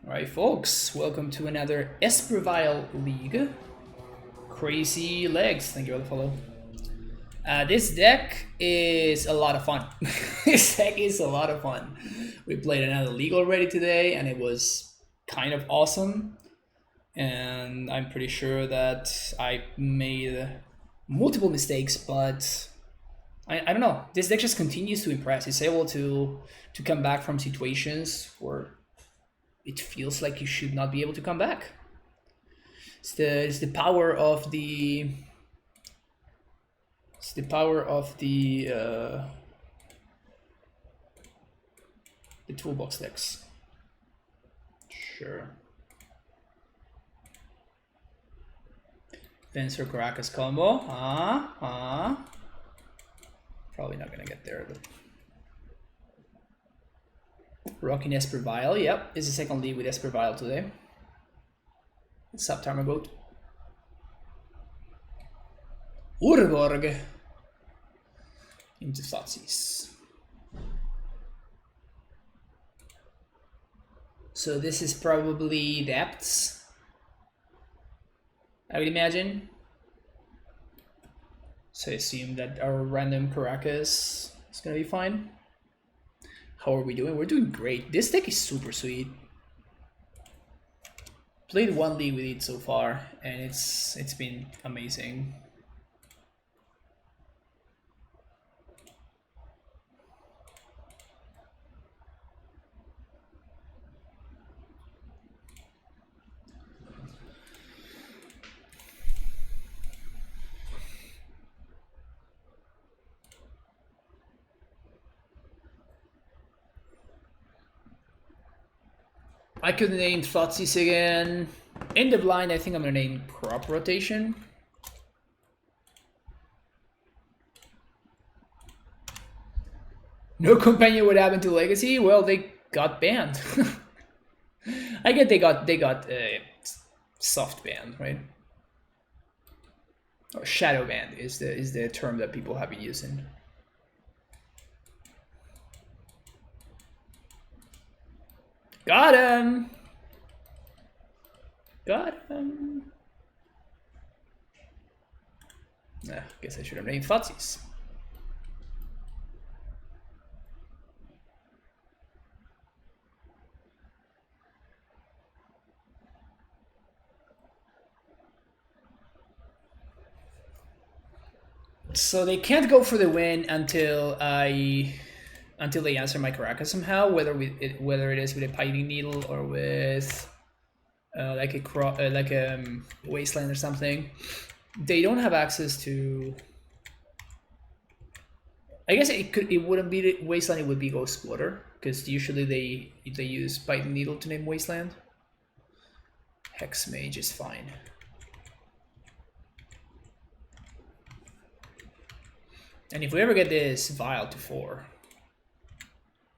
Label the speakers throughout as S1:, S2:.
S1: Alright folks, welcome to another Esper Vial League. Crazy legs, thank you for the follow. This deck is a lot of fun. This deck is a lot of fun. We played another league already today and it was kind of awesome. And I'm pretty sure that I made multiple mistakes, but I don't know. This deck just continues to impress. It's able to come back from situations where it feels like you should not be able to come back. It's the power of the toolbox decks. Sure. Venser Caracas combo. Probably not gonna get there, but rocking Esper Vial. Yep, is the second league with Esper Vial today. What's up, Tarmagoat? Urborg into Thoughtseize. So this is probably Depths, I would imagine. So I assume that our random Caracas is gonna be fine. How are we doing? We're doing great. This deck is super sweet. Played one league with it so far, and it's been amazing. I could name Thoughtseize again. In the blind, I think I'm gonna name Crop Rotation. No companion would happen to Legacy. Well, they got banned. I get they got soft banned, right? Or shadow banned is the term that people have been using. Got him! Got him! Nah, guess I should have named Thoughtseize. So they can't go for the win until they answer my Caracas somehow, whether it is with a Pithing Needle or with like a Wasteland or something. They don't have access to. I guess it wouldn't be Wasteland. It would be Ghost Water, because usually they use Pithing Needle to name Wasteland. Hex Mage is fine. And if we ever get this Vial to 4,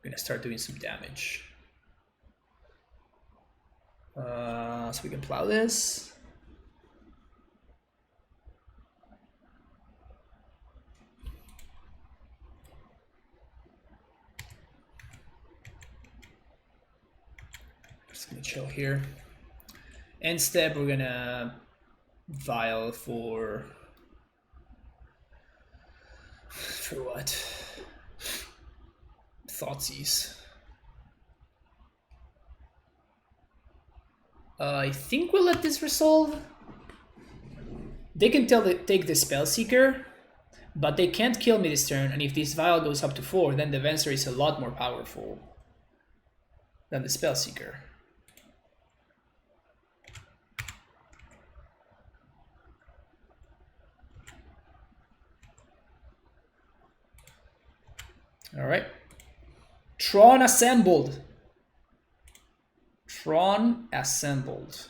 S1: I'm gonna start doing some damage. So we can plow this. Just gonna chill here. Instead, we're gonna Vial for what? Thoughtseize. I think we'll let this resolve. They can take the Spellseeker, but they can't kill me this turn, and if this Vial goes up to 4, then the Venser is a lot more powerful than the Spellseeker. Alright. Tron assembled. Tron assembled.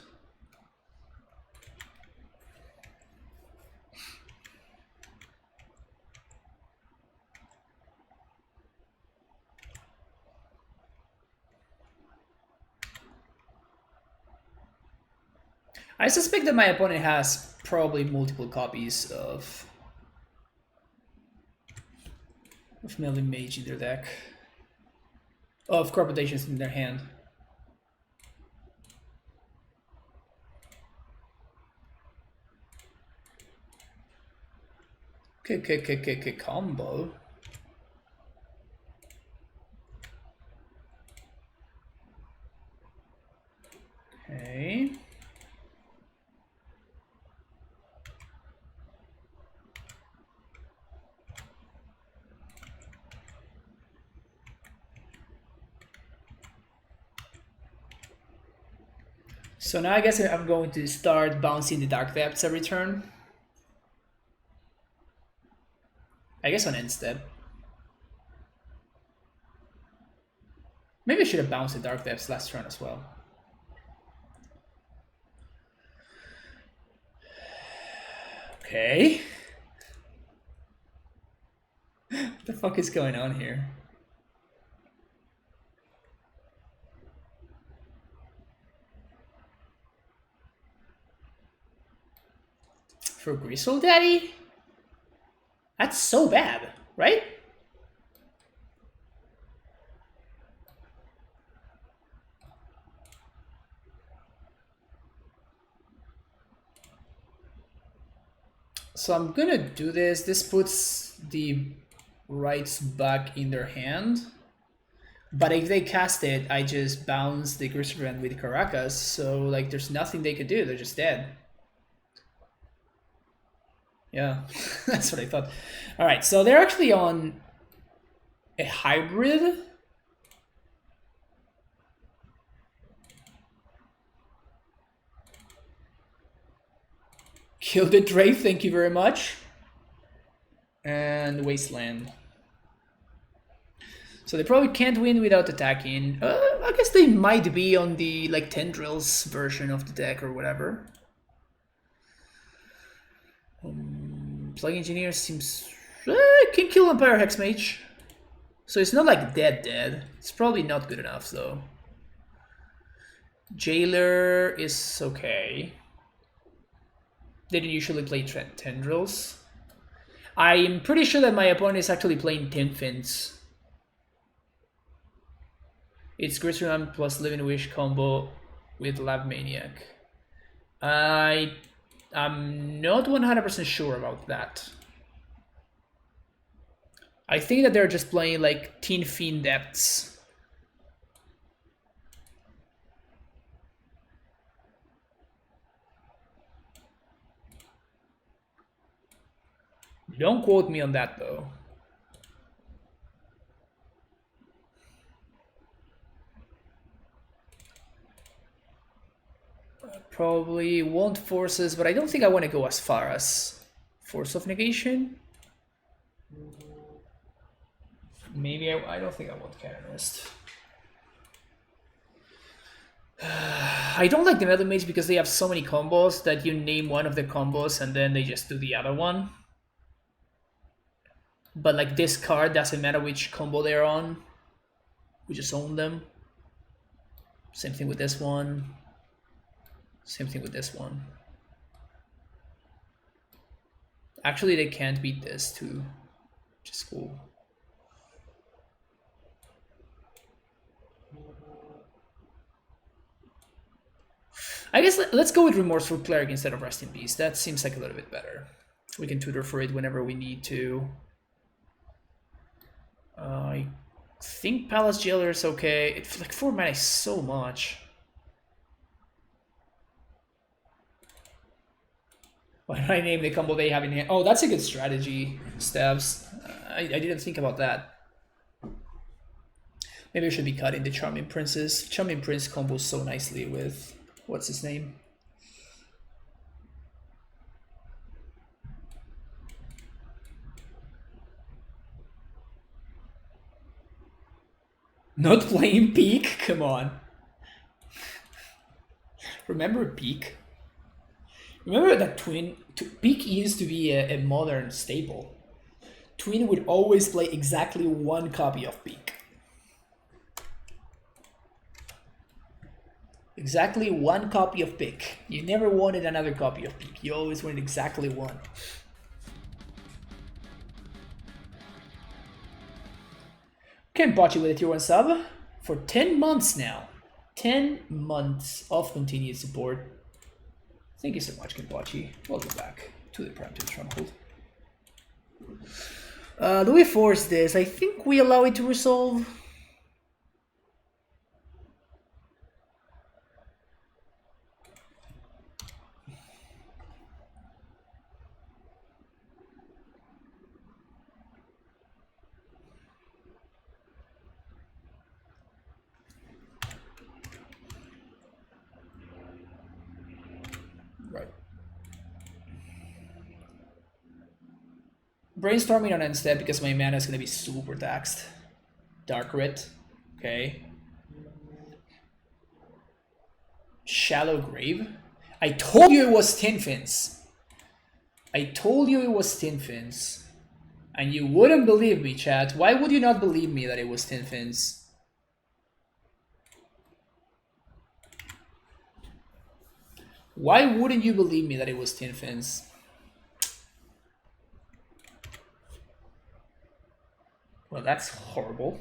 S1: I suspect that my opponent has probably multiple copies of Melee Mage in their deck. Of Crop Rotations in their hand. Combo. Okay. So now I guess I'm going to start bouncing the Dark Depths every turn. I guess on end step. Maybe I should have bounced the Dark Depths last turn as well. Okay. What the fuck is going on here? For Gristle Daddy? That's so bad, right? So I'm gonna do this. This puts the rights back in their hand. But if they cast it, I just bounce the Gristle with Caracas, so like there's nothing they could do, they're just dead. Yeah, that's what I thought. Alright, so they're actually on a hybrid. Kill the Drake, thank you very much. And Wasteland. So they probably can't win without attacking. I guess they might be on the like Tendrils version of the deck or whatever. Plague Engineer seems... can kill Empire Hexmage. So it's not like dead. It's probably not good enough though. Jailer is okay. They didn't usually play Tendrils. I'm pretty sure that my opponent is actually playing Tinfins. It's Grissom plus Living Wish combo with Lab Maniac. I'm not 100% sure about that. I think that they're just playing like Teen Fiend Depths. Don't quote me on that though. Probably won't Forces, but I don't think I want to go as far as Force of Negation. Maybe I don't think I want Canonist. I don't like the Metal Mage because they have so many combos that you name one of the combos and then they just do the other one. But like this card doesn't matter which combo they're on. We just own them. Same thing with this one. Same thing with this one. Actually, they can't beat this too, which is cool. I guess let's go with Remorseful Cleric instead of Rest in Peace. That seems like a little bit better. We can tutor for it whenever we need to. I think Palace Jailer is okay. It's like 4 mana is so much. Why did I name the combo they have in hand? Oh, that's a good strategy, Stabs. I didn't think about that. Maybe I should be cutting the Charming Princes. Charming Prince combos so nicely with... what's his name? Not playing Peak? Come on. Remember Peak? Remember that Twin... Peak used to be a modern staple. Twin would always play exactly one copy of Peak. Exactly one copy of Peak. You never wanted another copy of Peak. You always wanted exactly one. Ken Pachi with a tier 1 sub for 10 months now. 10 months of continued support. Thank you so much, Kenpachi. Welcome back to the Prime Stronghold. Do we force this? I think we allow it to resolve. Right. Brainstorming on instead because my mana is going to be super taxed. Dark Rit. Okay. Shallow Grave. I told you it was Tin Fins. I told you it was Tin Fins. And you wouldn't believe me, chat. Why would you not believe me that it was Tin Fins? Why wouldn't you believe me that it was Tin Fins? Well, that's horrible.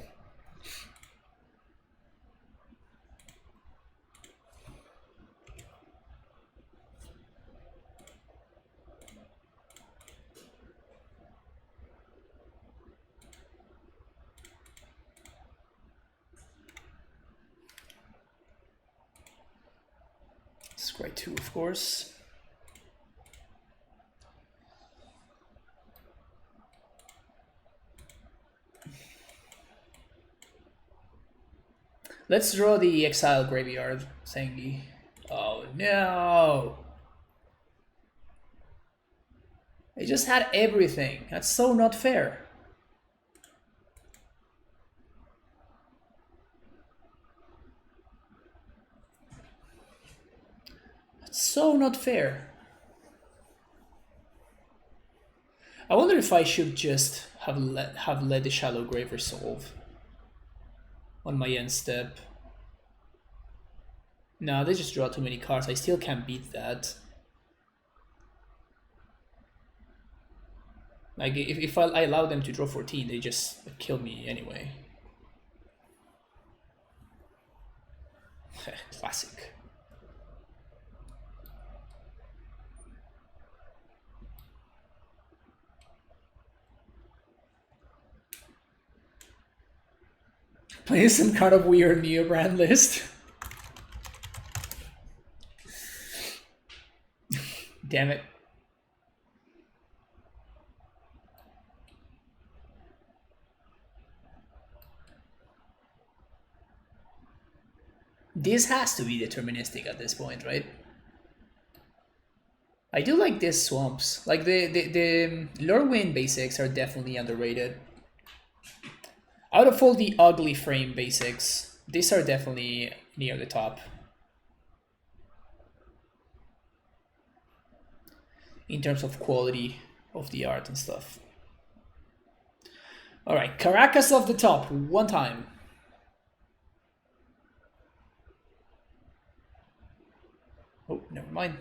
S1: Scry 2, of course. Let's draw the Exile Graveyard thingy. Oh no! They just had everything. That's so not fair. That's so not fair. I wonder if I should just have let the Shallow Grave resolve on my end step. No, they just draw too many cards. I still can't beat that. Like, if I allow them to draw 14, they just kill me anyway. Classic. Playing some kind of weird Neobrand list. Damn it. This has to be deterministic at this point, right? I do like these swamps. Like the Lorwyn basics are definitely underrated. Out of all the ugly frame basics, these are definitely near the top. In terms of quality of the art and stuff. Alright, Caracas off the top, one time. Oh, never mind.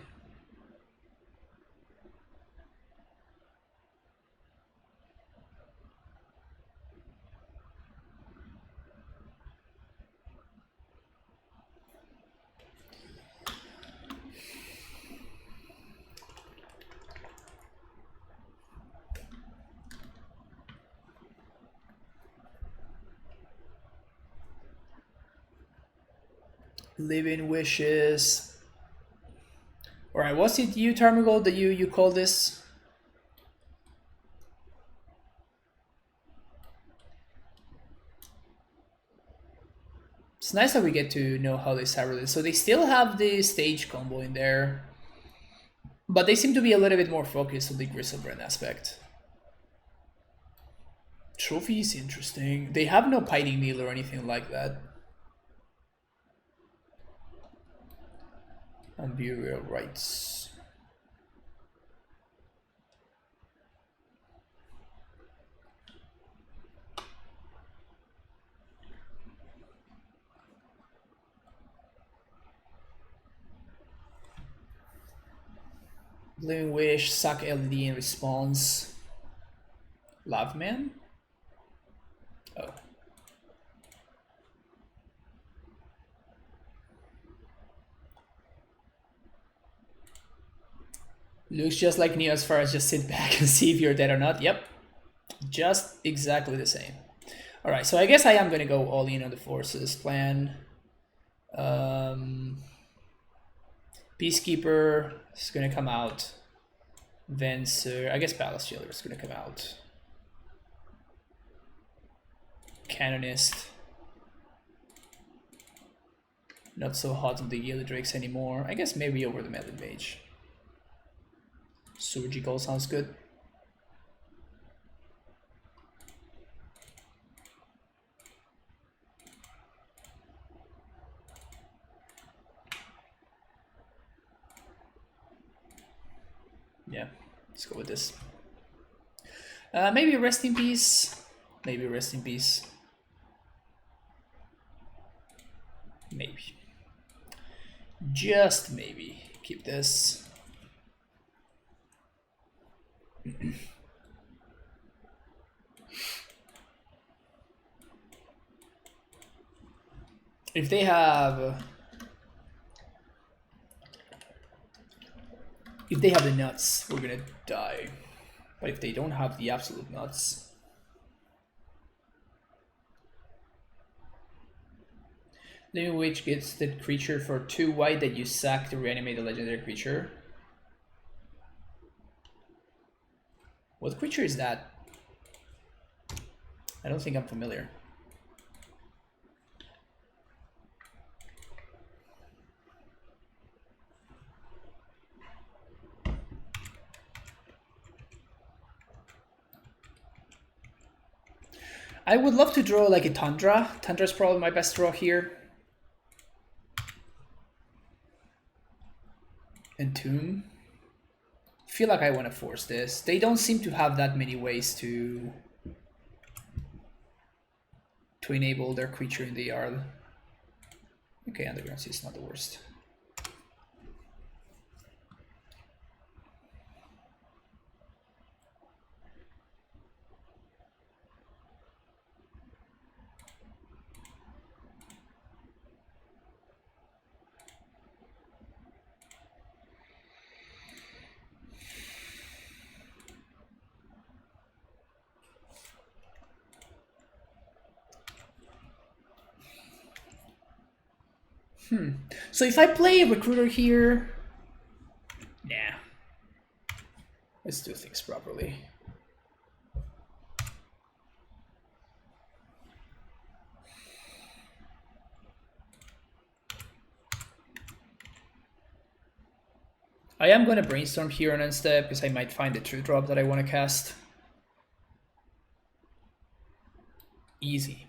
S1: Living Wishes. Alright, was it you, Tarmagold, that you called this? It's nice that we get to know how they cyber this. So they still have the stage combo in there, but they seem to be a little bit more focused on the Griselbrand aspect. Trophy is interesting. They have no Pining Needle or anything like that. And Burial Rites. Living Wish, suck LED in response. Love Man? Oh. Looks just like Neo as far as just sit back and see if you're dead or not. Yep. Just exactly the same. All right, so I guess I am gonna go all in on the forces plan. Peacekeeper is gonna come out. Venser, I guess Palace Jailer is gonna come out. Canonist. Not so hot on the Yellow Drakes anymore. I guess maybe over the Melee Mage. Surgical sounds good. Yeah, let's go with this. Maybe Rest in Peace. Maybe Rest in Peace. Maybe. Just maybe. Keep this. If they have... If they have the nuts, we're gonna die. But if they don't have the absolute nuts... Living Witch gets the creature for 2 white that you sack to reanimate the legendary creature. What creature is that? I don't think I'm familiar. I would love to draw like a Tundra. Tundra's probably my best draw here. Entomb. I feel like I want to force this. They don't seem to have that many ways to enable their creature in the yard. Okay, Underground Sea is not the worst. So if I play a Recruiter here... Nah. Let's do things properly. I am going to Brainstorm here on end step because I might find a true drop that I want to cast. Easy.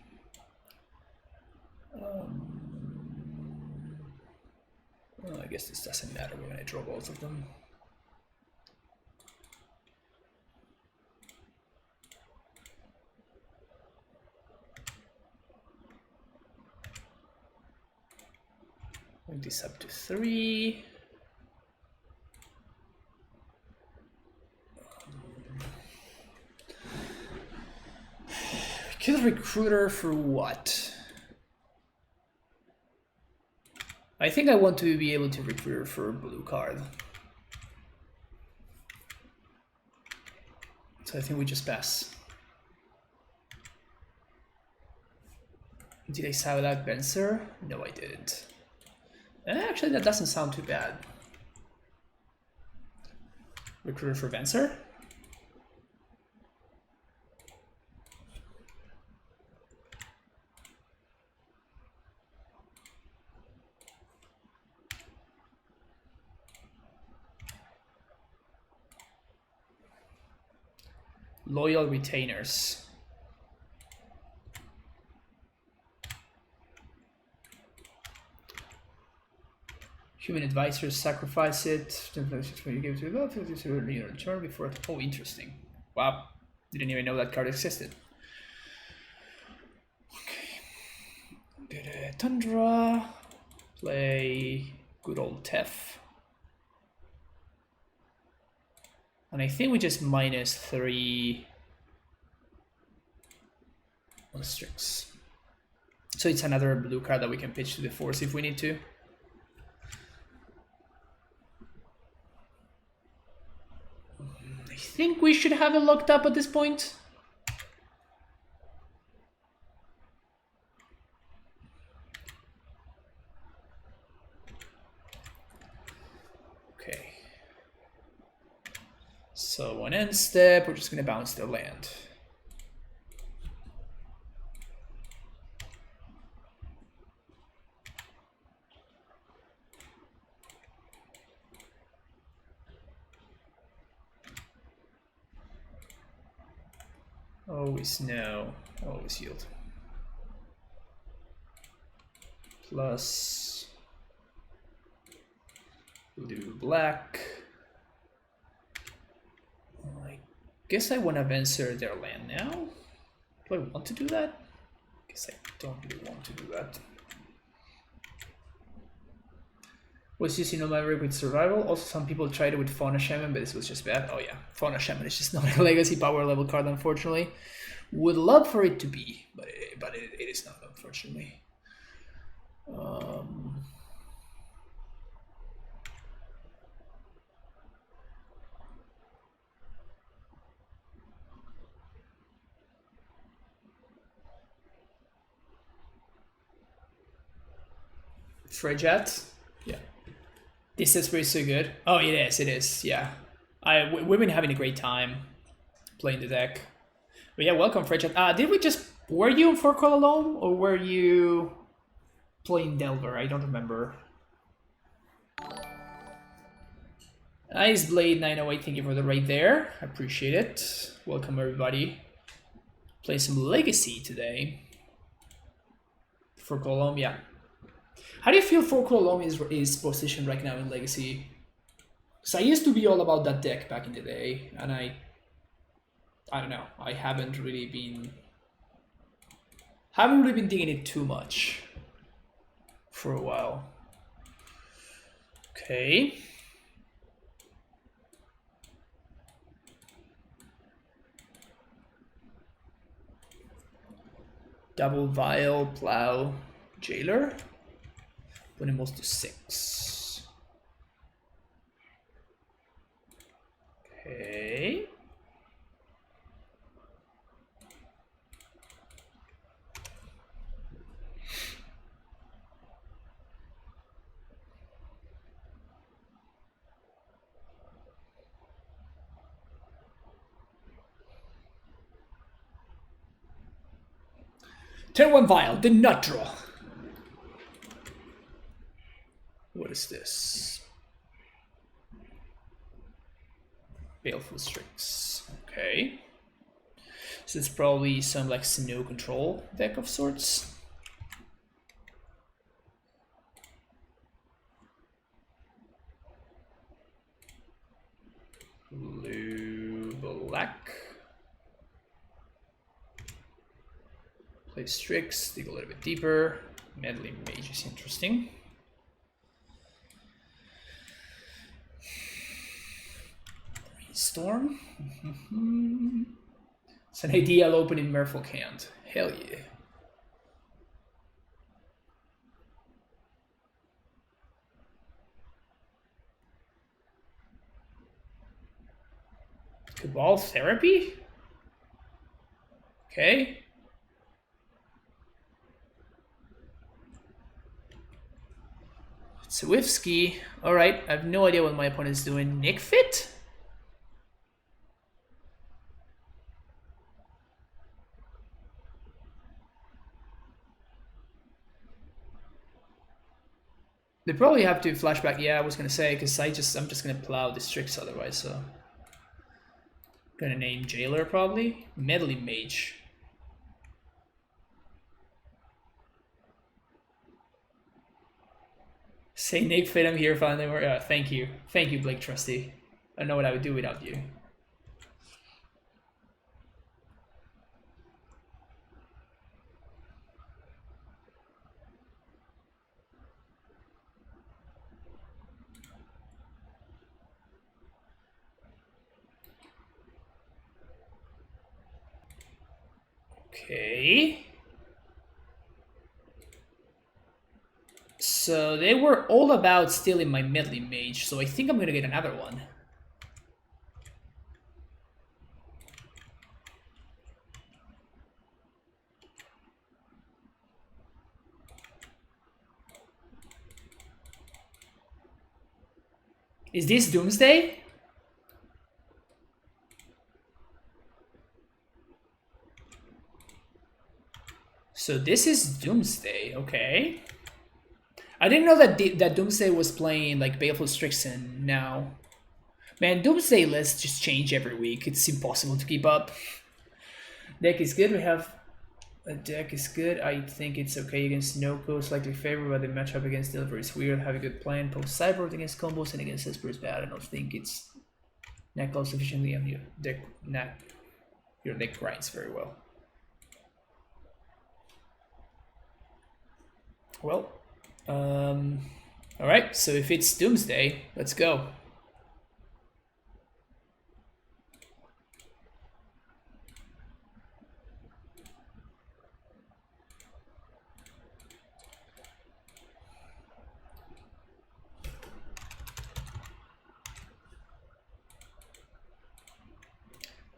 S1: Well, I guess this doesn't matter. We're going to draw both of them. Bring this up to 3. Kill Recruiter for what? I think I want to be able to recruit for a blue card. So I think we just pass. Did I sound out Benser? No, I didn't. Actually, that doesn't sound too bad. Recruiter for Benser? Loyal Retainers. Human Advisors, sacrifice it. When you give it to love, it's a return before it. Oh, interesting. Wow. Didn't even know that card existed. Okay. Did a Tundra. Play good old Tef. And I think we just -3 on Strix. So it's another blue card that we can pitch to the force if we need to. I think we should have it locked up at this point. So on end step, we're just gonna bounce their land. Always no, always yield. Plus blue, black. I guess I want to answer their land now. Do I want to do that? I guess I don't really want to do that. Was using on my rig with survival. Also, some people tried it with Fauna Shaman, but this was just bad. Oh yeah, Fauna Shaman is just not a legacy power level card, unfortunately. Would love for it to be, but it is not, unfortunately. Frejet? Yeah. This Esper is so good. Oh, it is, yeah. We've been having a great time playing the deck. But yeah, welcome, Frejet. Were you on 4-color alone, or were you playing Delver? I don't remember. Nice Blade 908, thank you for the raid there. I appreciate it. Welcome, everybody. Play some Legacy today. 4-color, yeah. How do you feel 4-color is positioned right now in Legacy? Because I used to be all about that deck back in the day, and I don't know, I haven't really been digging it too much for a while. Okay. Double Vial, Plow, Jailer. Putting most to 6. Okay. Turn 1 Vial, did not draw. What is this? Baleful Strix. Okay. So it's probably some like snow control deck of sorts. Blue, black. Play Strix, dig a little bit deeper. Meddling Mage is interesting. Storm. It's an ideal opening Merfolk hand. Hell yeah. Cabal Therapy? Okay. Swiftski. Alright, I have no idea what my opponent is doing. Nick Fit? They probably have to flashback. Yeah, I was gonna say, because I'm just gonna plow the Strix otherwise, so. Gonna name Jailer probably. Meddling Mage. Say Nick Fit, I'm here finally. Thank you. Thank you, Blake Trusty. I don't know what I would do without you. Okay. So they were all about stealing my Meddling Mage, so I think I'm gonna get another one. Is this Doomsday? So this is Doomsday, okay. I didn't know that that Doomsday was playing like Baleful Strixen now. Man, Doomsday lists just change every week. It's impossible to keep up. Deck is good. We have a deck is good. I think it's okay against Noko. Slightly favored, but the matchup against Deliver is weird. Have a good plan. Post Cyborg against combos and against Esper is bad. I don't think it's neck close sufficiently on your deck. Your deck grinds very well. Well, all right. So if it's Doomsday, let's go.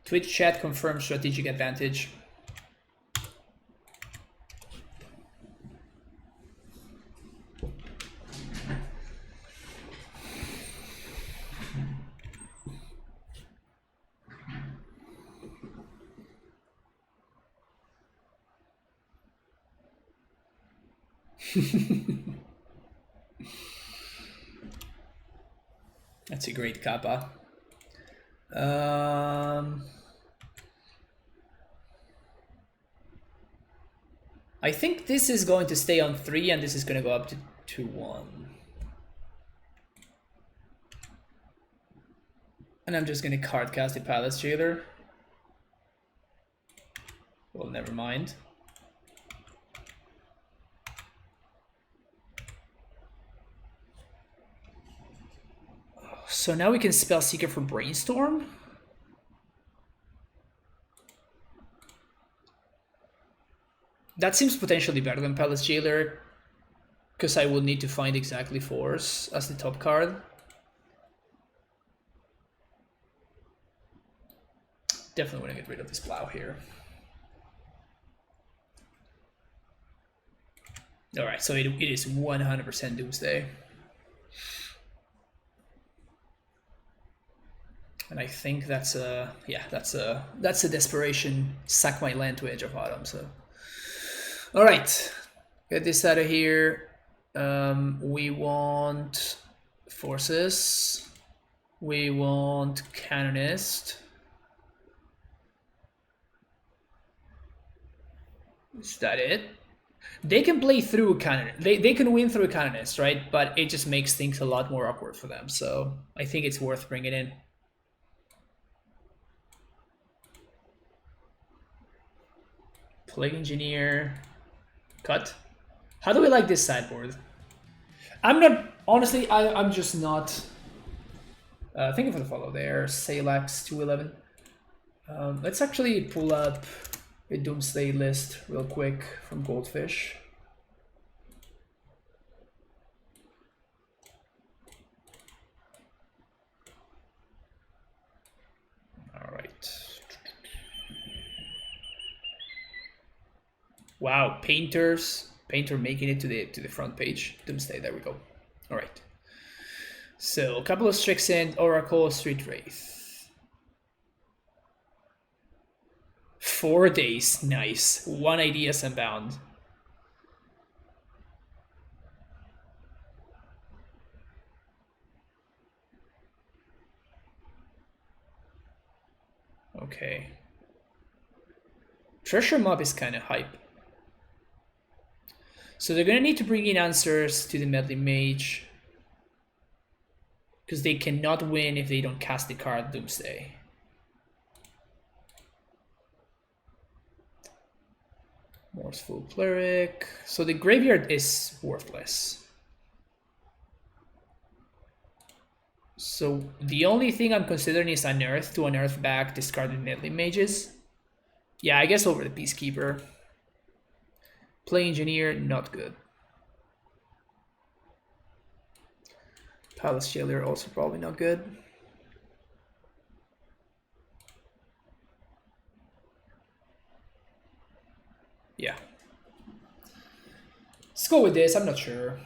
S1: Twitch chat confirms strategic advantage. That's a great kappa. I think this is going to stay on 3 and this is going to go up to 2-1. And I'm just going to card cast the Palace Jailer. Well, never mind. So now we can spell Seeker for Brainstorm. That seems potentially better than Palace Jailer, because I will need to find exactly Force as the top card. Definitely want to get rid of this Plow here. Alright, so it is 100% Doomsday. And I think that's a desperation, sack my land to Edge of Autumn. So, all right, get this out of here. We want Forces. We want Canonist. Is that it? They can play through a Canonist. They can win through a Canonist, right? But it just makes things a lot more awkward for them. So I think it's worth bringing in. Plague Engineer, cut. How do we like this sideboard? I'm not, honestly, I'm just not. Thank you for the follow there, Salax 211. Let's actually pull up a Doomsday list real quick from Goldfish. All right. Wow, Painter making it to the front page. Doomsday, there we go. All right. So a couple of Strixen, Oracle, Street Wraith. 4 days, nice. 180 SM bound. Okay. Treasure Mob is kind of hype. So they're going to need to bring in answers to the Medley Mage, because they cannot win if they don't cast the card Doomsday. Morseful Cleric. So the graveyard is worthless. So the only thing I'm considering is Unearth to unearth back discarded Medley Mages. Yeah, I guess over the Peacekeeper. Play Engineer, not good. Palace Jailer, also probably not good. Yeah. Let's go with this, I'm not sure.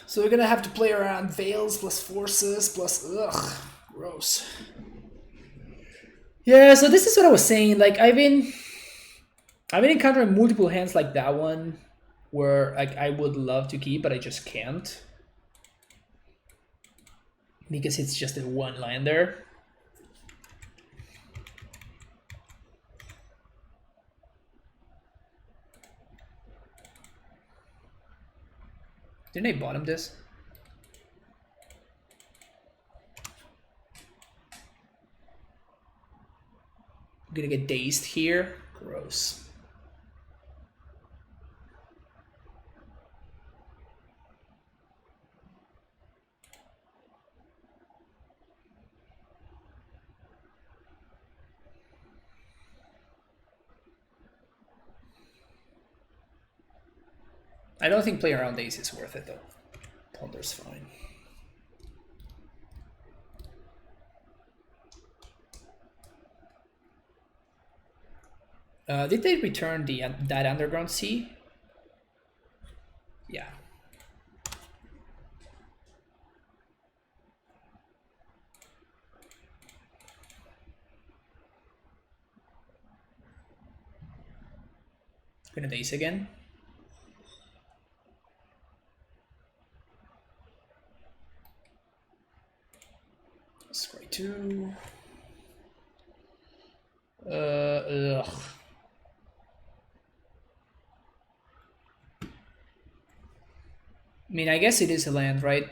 S1: So we're gonna have to play around Veils plus Forces plus, ugh. Gross. Yeah, so this is what I was saying. Like I've been encountering multiple hands like that one, where like I would love to keep, but I just can't because it's just a one lander. Didn't I bottom this? I'm gonna get dazed here. Gross. I don't think playing around days is worth it though. Ponder's fine. Did they return that underground sea? Yeah. Gonna daze again. Scry 2. Ugh. I mean, I guess it is a land, right?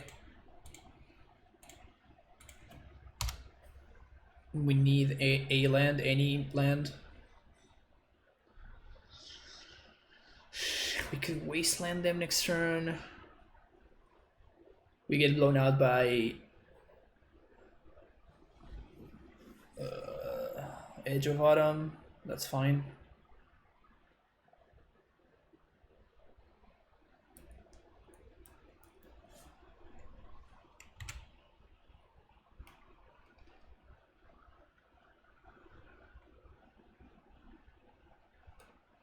S1: We need a land, any land. We could wasteland them next turn. We get blown out by Edge of Autumn. That's fine.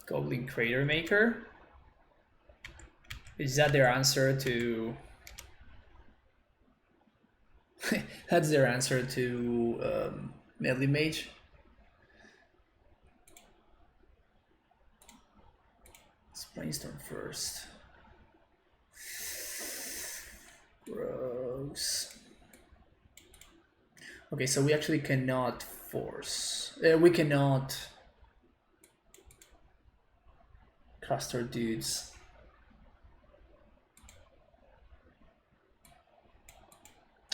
S1: Goblin Crater Maker. Is that their answer to... That's their answer to Medley Mage? Let's brainstorm first. Rogues. Okay, so we actually cannot force. We cannot cast our dudes.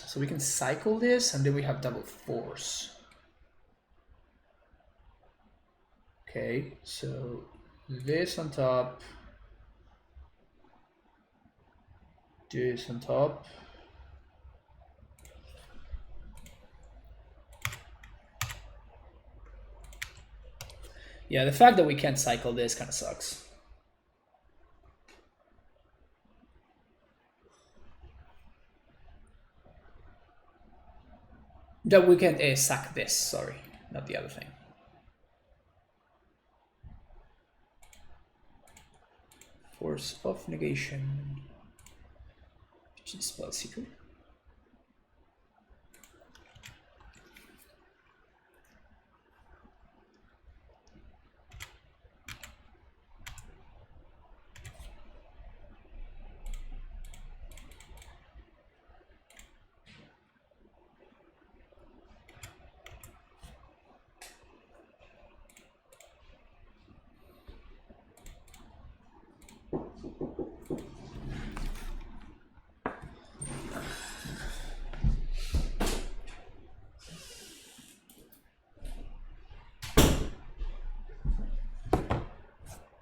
S1: So we can cycle this, and then we have double force. Okay, so this on top, this on top. Yeah, the fact that we can't cycle this kind of sucks. That we can sack this, sorry, not the other thing. Force of negation. Which is spell seeker.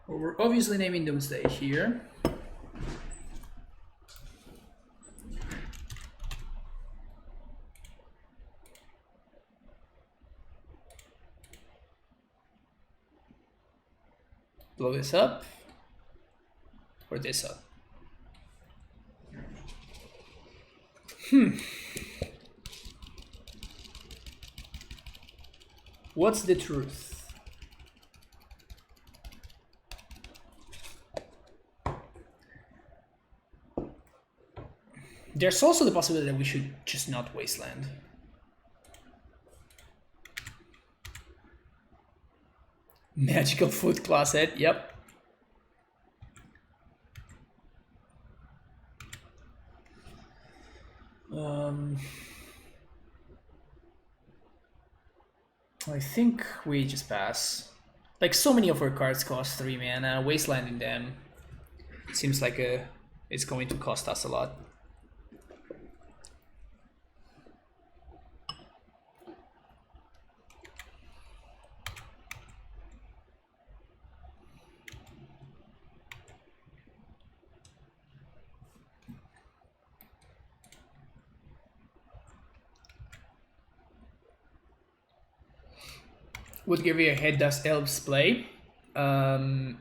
S1: We're obviously naming Doomsday here. Blow this up, or this up. What's the truth? There's also the possibility that we should just not wasteland. Magical foot closet, yep. I think we just pass. Like, so many of our cards cost 3 mana. Wastelanding them seems like it's going to cost us a lot. Would give you a head dust elves play. I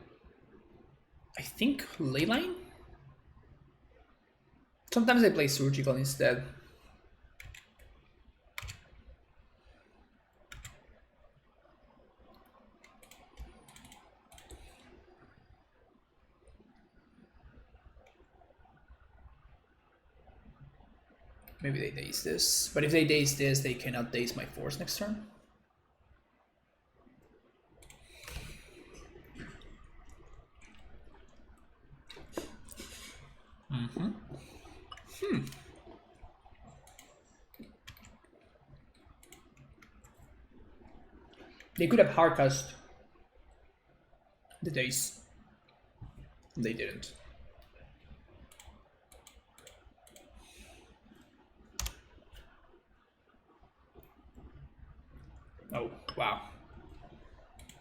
S1: think Leyline? Sometimes I play Surgical instead. Maybe they daze this. But if they daze this, they cannot daze my force next turn. They could have hardcast the daze. They didn't. Oh, wow.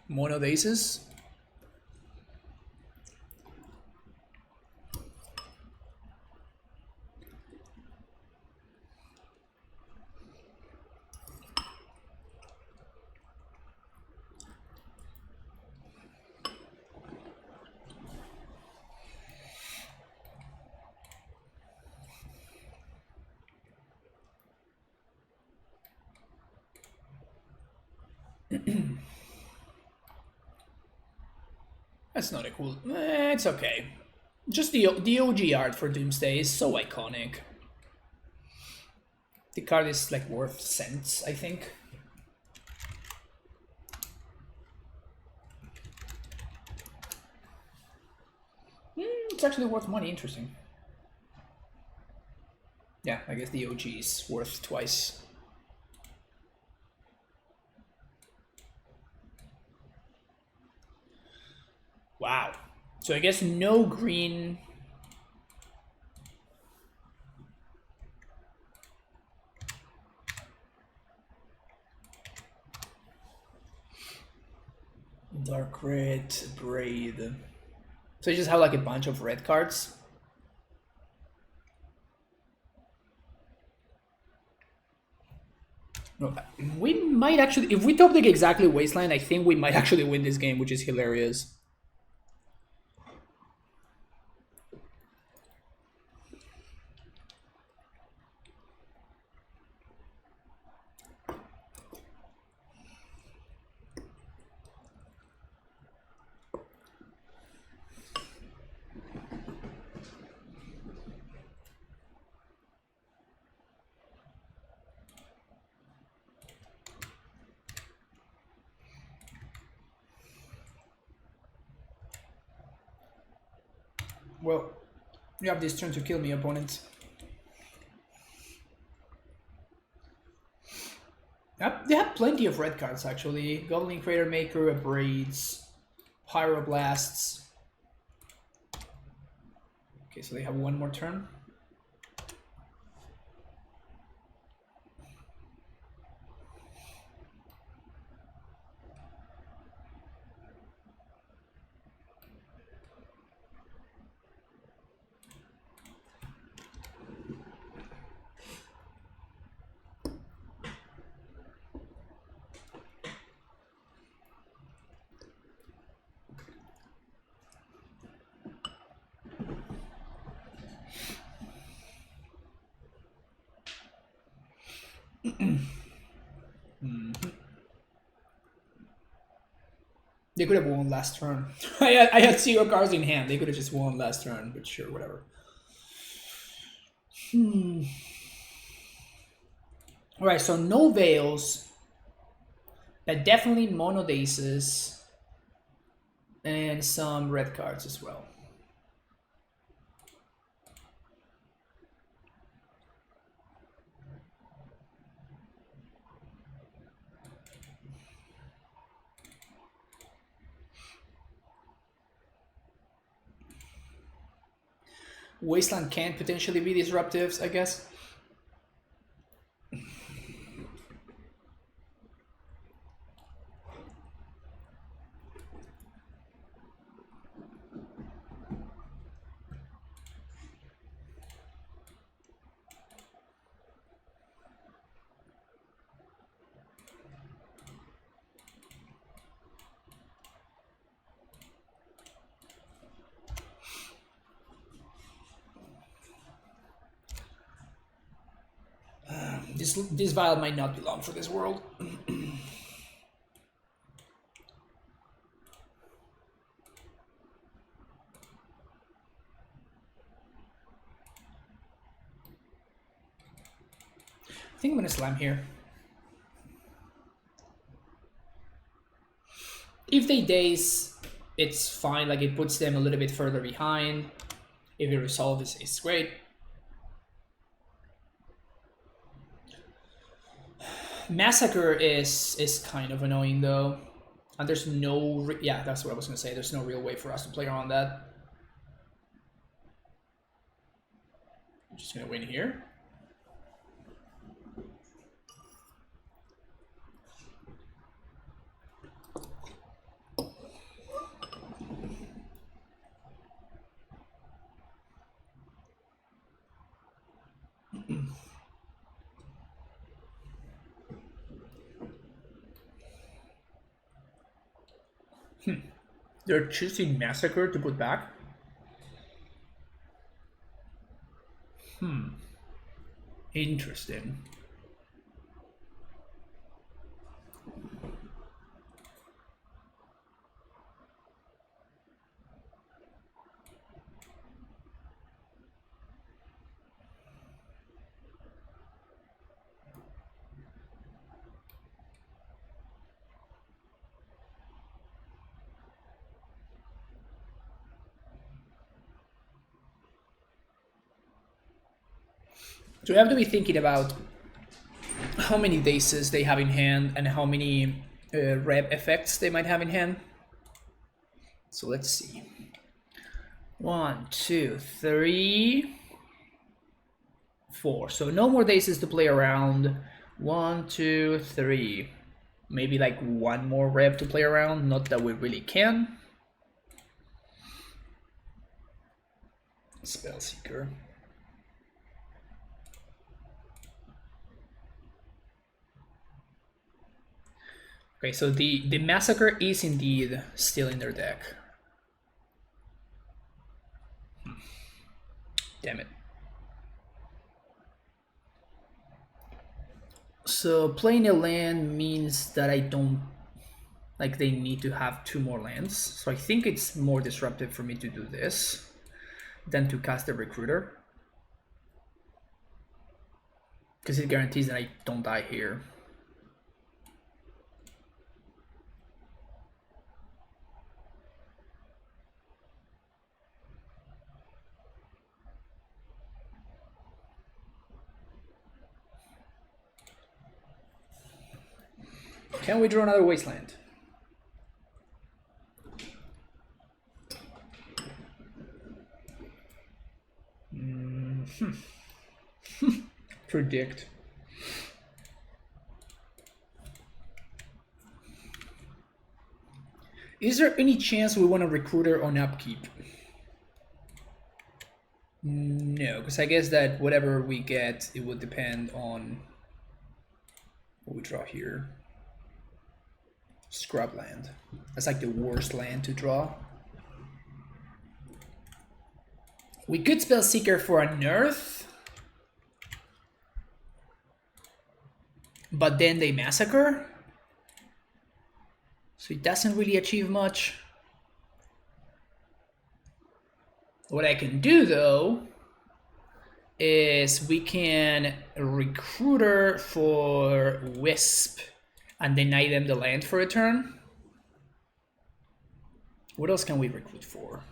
S1: Mono dazes? That's not a cool... it's okay. Just the OG art for Doomsday is so iconic. The card is like worth cents, I think. It's actually worth money, interesting. Yeah, I guess the OG is worth twice. Wow. So I guess no green. Dark red, braid. So you just have like a bunch of red cards. No, we might actually, if we top deck exactly Wasteland, I think we might actually win this game, which is hilarious. Well, you have this turn to kill me, opponent. Yep, they have plenty of red cards actually. Goblin Crater Maker, Abrades, Pyroblasts. Okay, so they have one more turn. They could have won last turn. I had 0 cards in hand. They could have just won last turn, but sure, whatever. Alright, so no Veils, but definitely Mono Daces. And some red cards as well. Wasteland can potentially be disruptives, I guess. This vial might not be long for this world. I think I'm gonna slam here. If they daze, it's fine, like it puts them a little bit further behind. If it resolves, it's great. Massacre is kind of annoying though. And there's no, yeah, that's what I was gonna say. There's no real way for us to play around that. I'm just gonna win here. They're choosing Massacre to put back? Interesting. So we have to be thinking about how many dazes they have in hand and how many rep effects they might have in hand. So let's see. 1, 2, 3, 4. So no more dazes to play around. 1, 2, 3. Maybe like one more rev to play around. Not that we really can. Spellseeker. Okay, so the Massacre is indeed still in their deck. Damn it. So playing a land means that I don't, like they need to have 2 more lands. So I think it's more disruptive for me to do this than to cast the Recruiter. Because it guarantees that I don't die here. Can we draw another Wasteland? Predict. Is there any chance we want a Recruiter on upkeep? No, because I guess that whatever we get, it would depend on what we draw here. Scrubland. That's like the worst land to draw. We could spell Seeker for a nerf, but then they Massacre, so it doesn't really achieve much. What I can do though is we can Recruiter for Wisp and deny them the land for a turn. What else can we recruit for?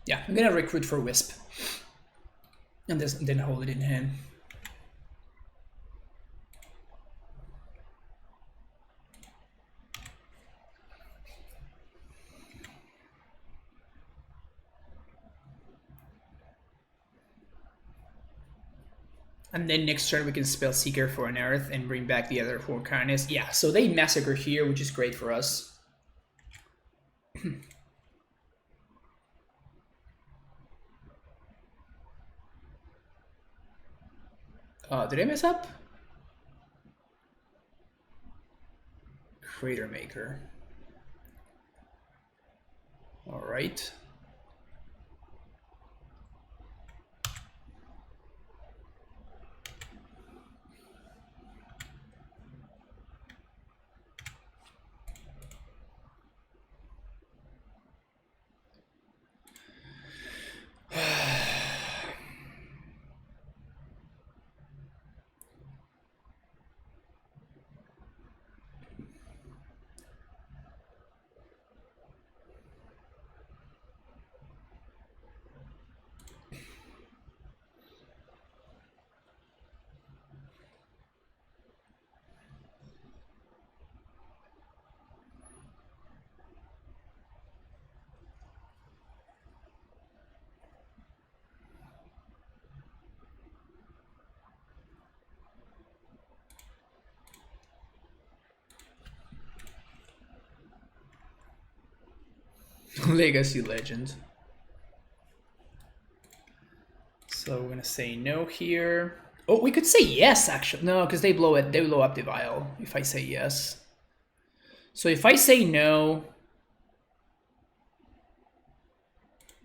S1: Yeah, I'm gonna recruit for Wisp. And then hold it in hand. And then next turn we can spell Seeker for an Earth and bring back the other 4 kindness. Yeah, so they massacre here, which is great for us. Did I mess up? Crater Maker. Alright. Legacy Legend. So we're gonna say no here. Oh, we could say yes, actually. No, because they blow it. They blow up the vial if I say yes. So if I say no,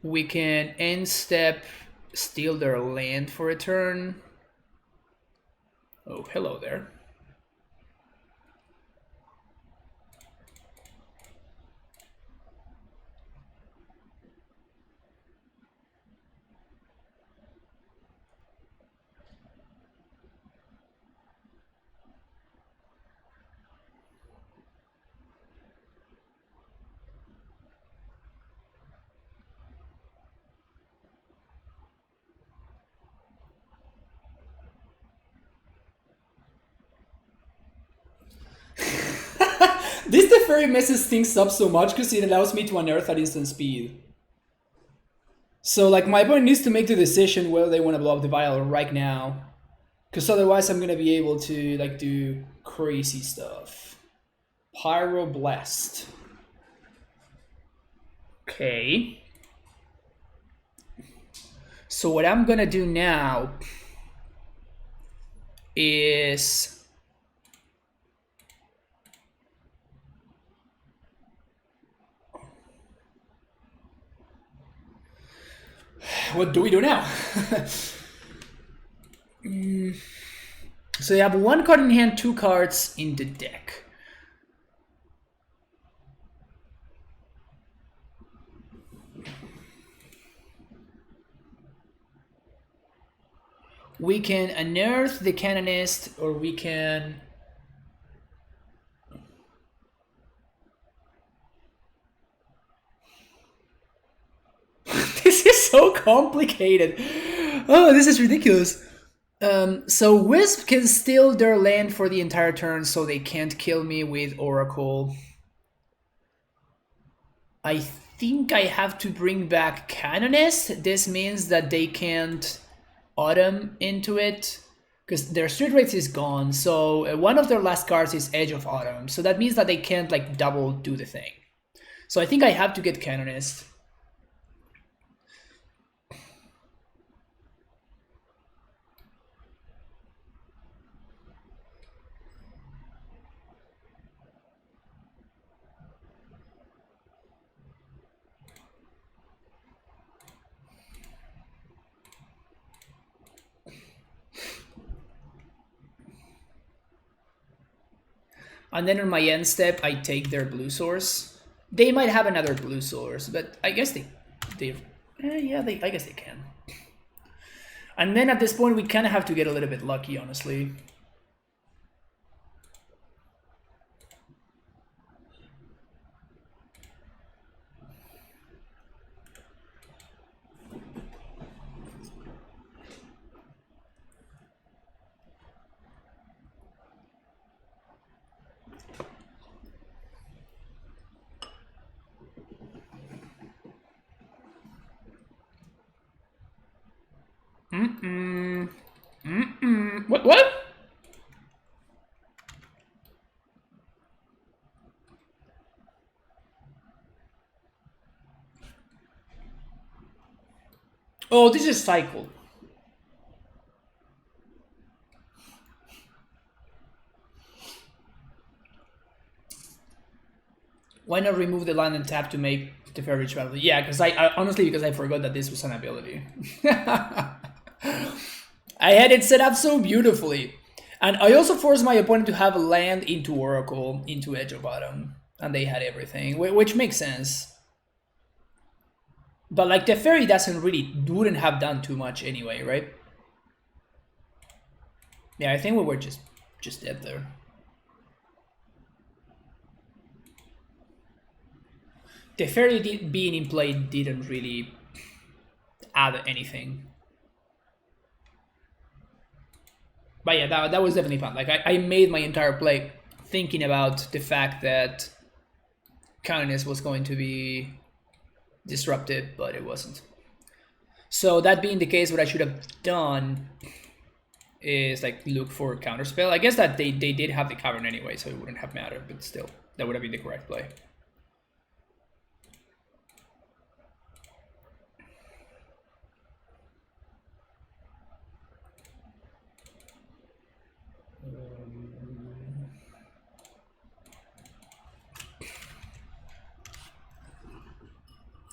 S1: we can end step steal their land for a turn. Oh, hello there. This Teferi messes things up so much because it allows me to unearth at instant speed. So like my opponent needs to make the decision whether they want to blow up the vial right now. Because otherwise I'm going to be able to like do crazy stuff. Pyroblast. Okay. So what I'm going to do now is... What do we do now? So you have 1 card in hand, 2 cards in the deck. We can unearth the Canonist, or we can... This is so complicated. Oh, this is ridiculous. So Wisp can steal their land for the entire turn, so they can't kill me with Oracle. I think I have to bring back Canonist. This means that they can't Autumn into it, because their street rates is gone. So one of their last cards is Edge of Autumn. So that means that they can't like double do the thing. So I think I have to get Canonist. And then on my end step, I take their blue source. They might have another blue source, but I guess I guess they can. And then at this point, we kind of have to get a little bit lucky, honestly. What? Oh, this is cycle. Why not remove the land and tap to make the fairy travel? Yeah, because I honestly, because I forgot that this was an ability. I had it set up so beautifully. And I also forced my opponent to have land into Oracle, into Edge of Bottom. And they had everything, which makes sense. But like the fairy wouldn't have done too much anyway, right? Yeah, I think we were just dead there. The fairy being in play didn't really add anything. But yeah, that was definitely fun. Like I made my entire play thinking about the fact that Kindness was going to be disrupted, but it wasn't. So that being the case, what I should have done is like look for a counterspell. I guess that they did have the cavern anyway, so it wouldn't have mattered, but still, that would have been the correct play.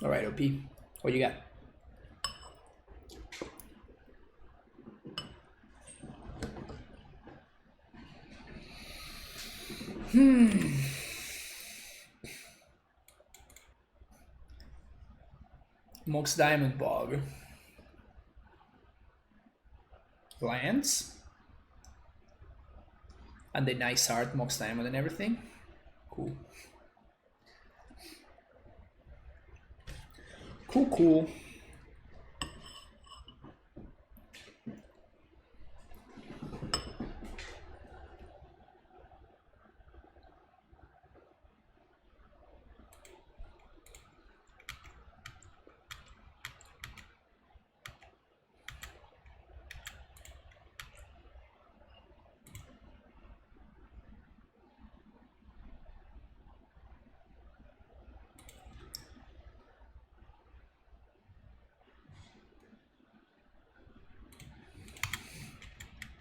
S1: All right, OP, what you got? Mox Diamond Bog. Lands. And the nice art, Mox Diamond and everything. Cool. Cool.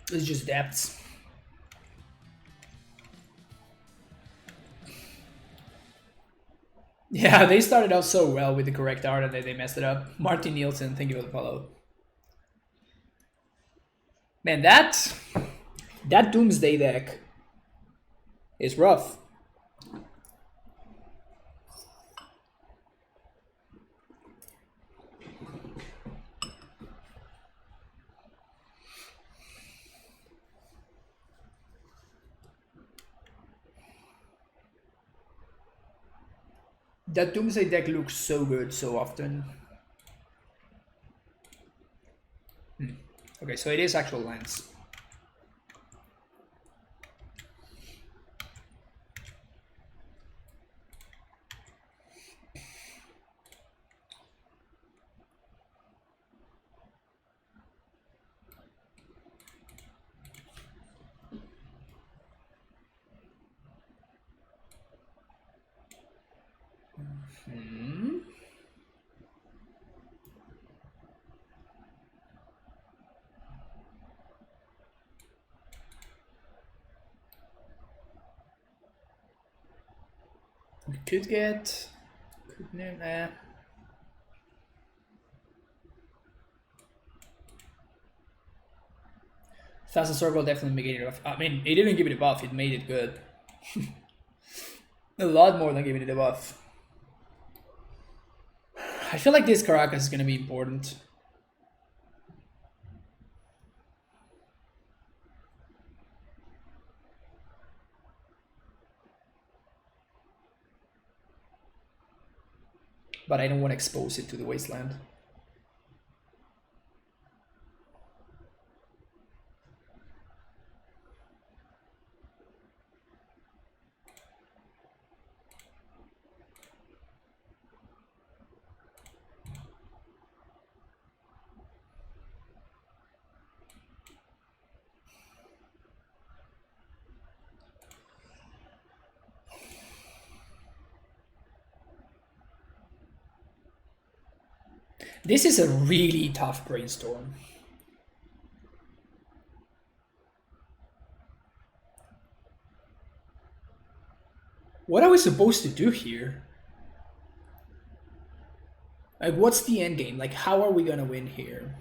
S1: It's just depths. Yeah, they started out so well with the correct art and then they messed it up. Martin Nielsen, thank you for the follow. Man, that Doomsday deck is rough. That Doomsday deck looks so good so often. Okay, so it is actual lands. We could get... Nah. Thousand Circle definitely made it off. I mean, it didn't give it a buff, it made it good. A lot more than giving it a buff. I feel like this Caracas is going to be important. But I don't want to expose it to the wasteland. This is a really tough brainstorm. What are we supposed to do here? Like, what's the end game? Like, how are we gonna win here?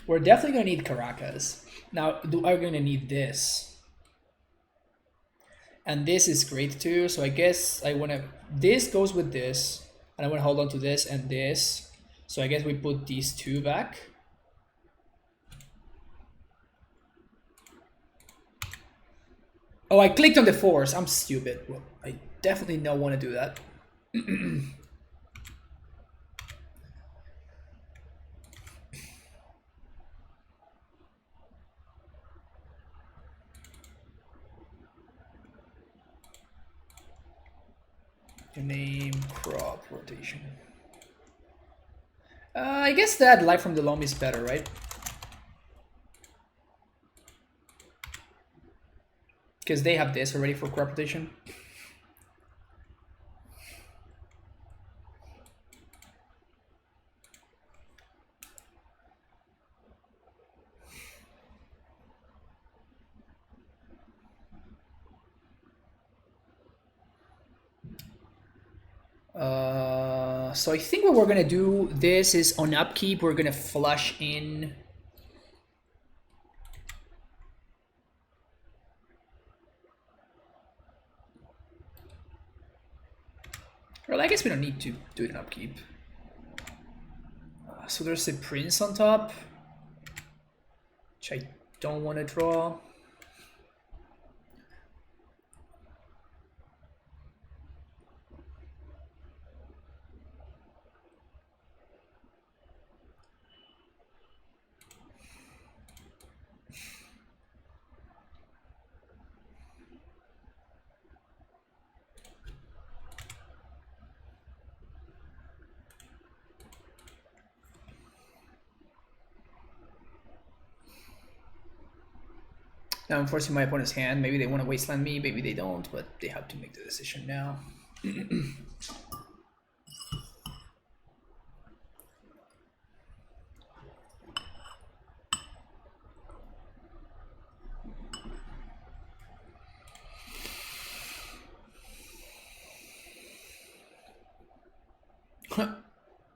S1: We're definitely gonna need Caracas. Now, are we gonna need this? And this is great too, so I guess I wanna... This goes with this, and I wanna hold on to this and this. So I guess we put these two back. Oh, I clicked on the force. I'm stupid. Well, I definitely don't want to do that. Name crop rotation. I guess that Life from the Loam is better, right? Because they have this already for crop rotation. So I think what we're gonna do, this is on upkeep, we're gonna flush in well, I guess we don't need to do it in upkeep. So there's a prince on top, which I don't want to draw. Now I'm forcing my opponent's hand. Maybe they want to wasteland me, maybe they don't, but they have to make the decision now.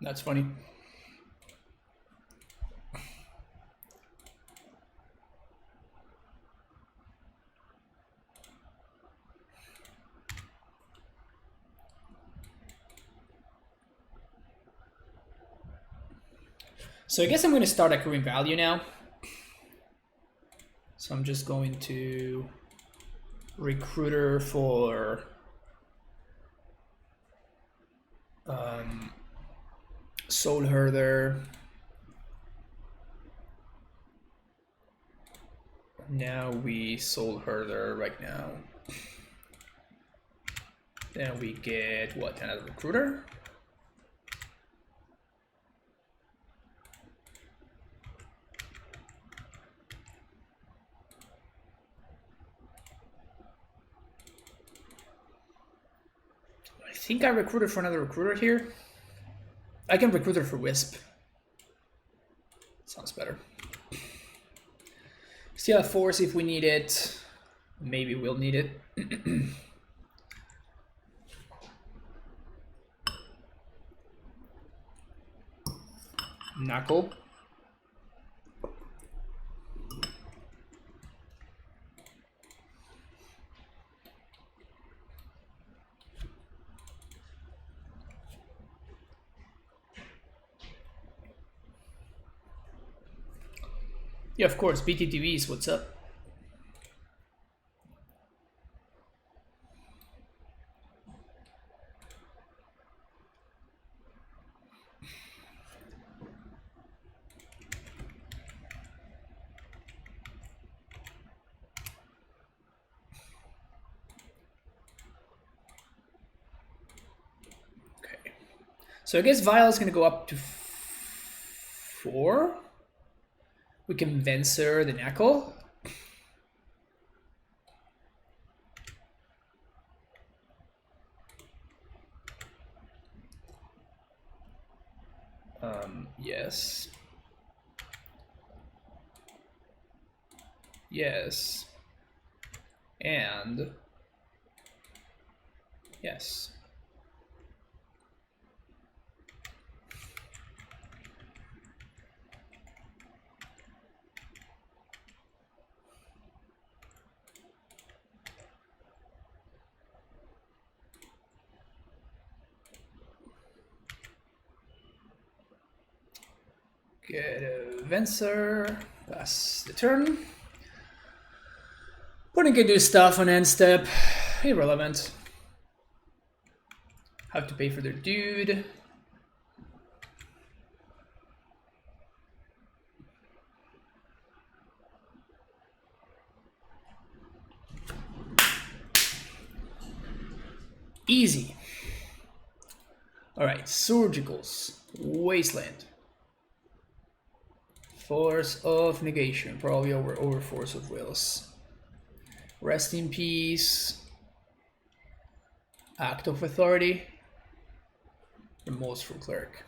S1: That's funny. So I guess I'm going to start accruing value now. So I'm just going to recruiter for Soul Herder. Now we Soul Herder right now. Then we get what, another recruiter? I think I recruited for another recruiter here. I can recruit her for Wisp. Sounds better. Still have force if we need it. Maybe we'll need it. Knuckle. Yeah, of course, BTTVs, what's up? Okay. So I guess Vial is going to go up to 4. We can Venser the Knuckle. Yes. Yes. And yes. Get a Venser. Pass the turn. Opponent can do stuff on end step. Irrelevant. Have to pay for their dude. Easy. Alright, Surgicals. Wasteland. Force of Negation. Probably over Force of Wills. Rest in Peace. Act of Authority. Remorseful Cleric.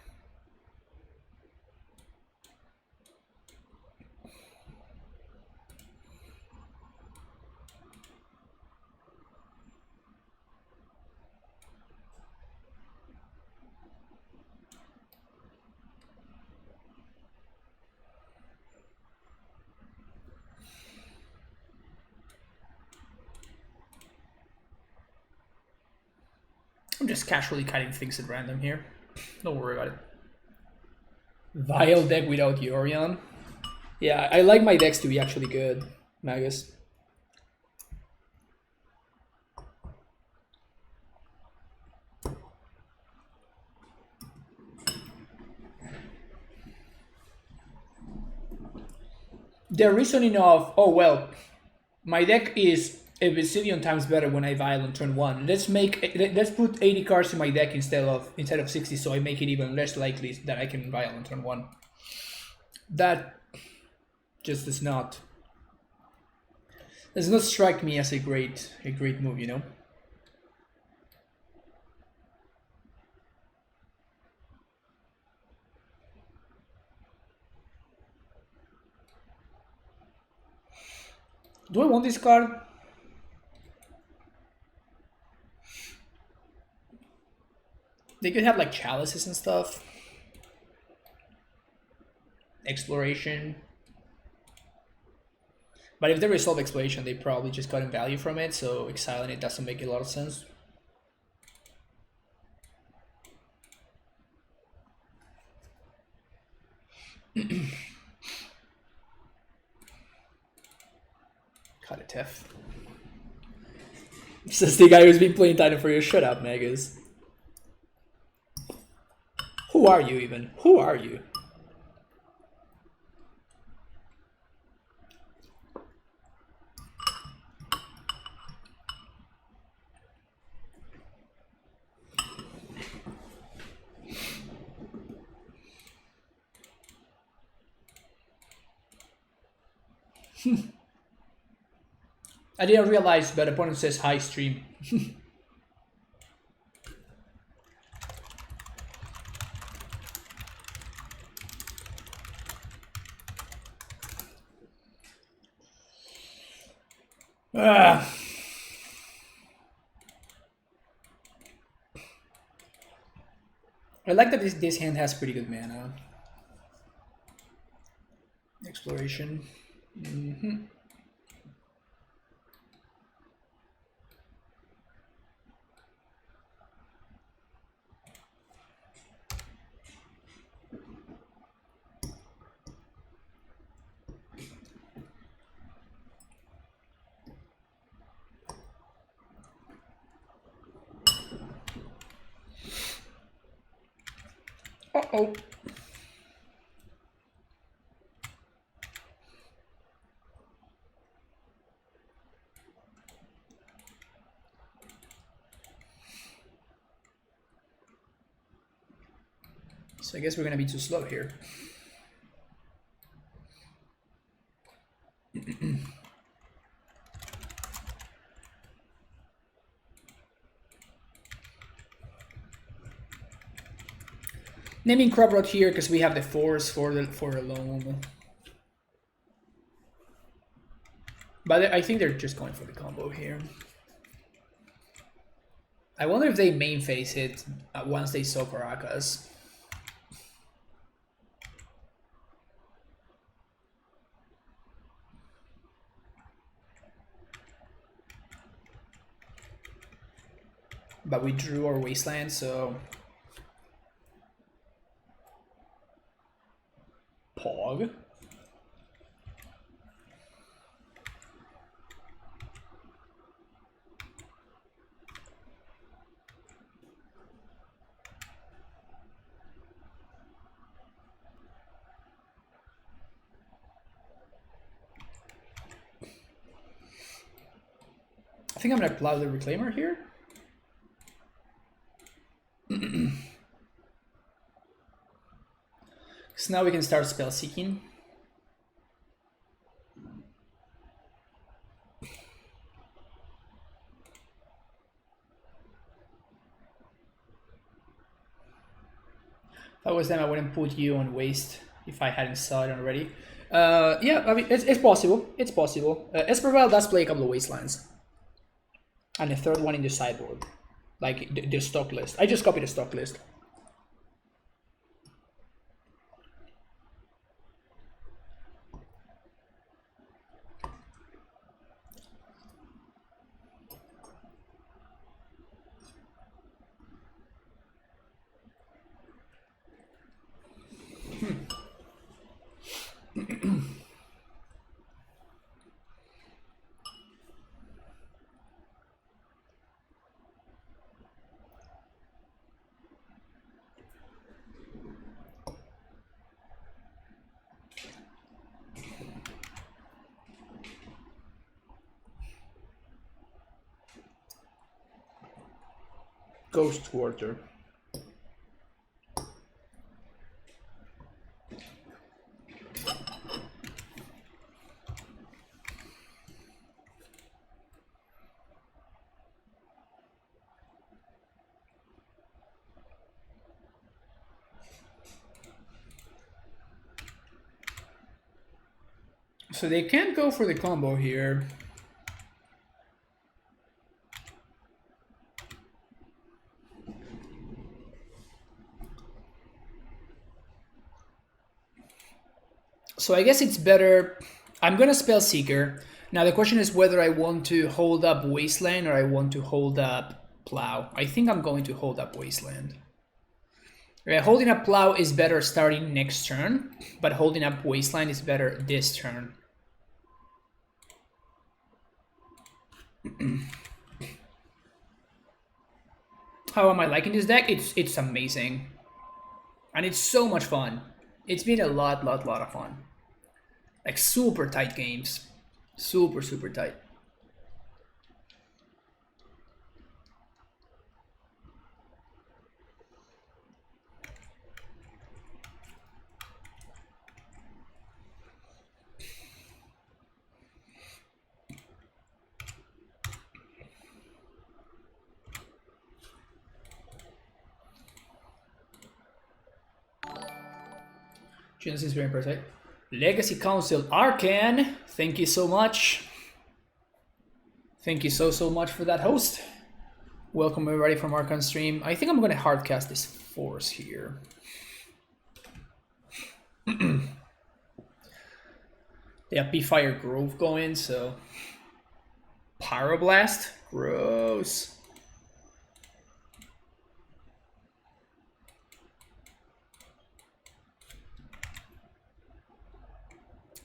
S1: I'm just casually cutting things at random here. Don't worry about it. Vial deck without Yorion. Yeah, I like my decks to be actually good, Magus. The reasoning of, oh well, my deck is a bazillion times better when I Vial on turn 1. Let's put 80 cards in my deck instead of 60, so I make it even less likely that I can Vial on turn 1. That just does not strike me as a great move, you know. Do I want this card? They could have like chalices and stuff. Exploration. But if they resolve exploration, they probably just got in value from it, so exiling it doesn't make a lot of sense. Cut a Tef. Says the guy who's been playing Titan for you. Shut up, Megas. Who are you even? Who are you? I didn't realize, but opponent says hi stream. I like that this hand has pretty good mana. Exploration. Uh-oh. So I guess we're gonna be too slow here. Naming crop rot here because we have the force for a loam. But I think they're just going for the combo here. I wonder if they main phase it once they saw Caracas. But we drew our wasteland, so Pog. I think I'm gonna plow the Reclaimer here. So now we can start spell seeking. If I was them, I wouldn't put you on waste if I hadn't saw it already. Yeah, I mean, it's possible. It's possible. Esper Vial does play a couple of wastelands. And a third one in the sideboard. Like the stock list. I just copied the stock list. Ghost Water. So they can't go for the combo here. So I guess it's better. I'm gonna spell Seeker. Now the question is whether I want to hold up Wasteland or I want to hold up Plow. I think I'm going to hold up Wasteland. Holding up Plow is better starting next turn, but holding up Wasteland is better this turn. How am I liking this deck? It's amazing. And it's so much fun. It's been a lot of fun. Like super tight games. Super tight. Genesis very impressive. Legacy Council Arcan, thank you so much. Thank you so much for that host. Welcome everybody from Arcan stream. I think I'm gonna hardcast this force here. They have P-Fire Grove going, so Pyroblast, gross.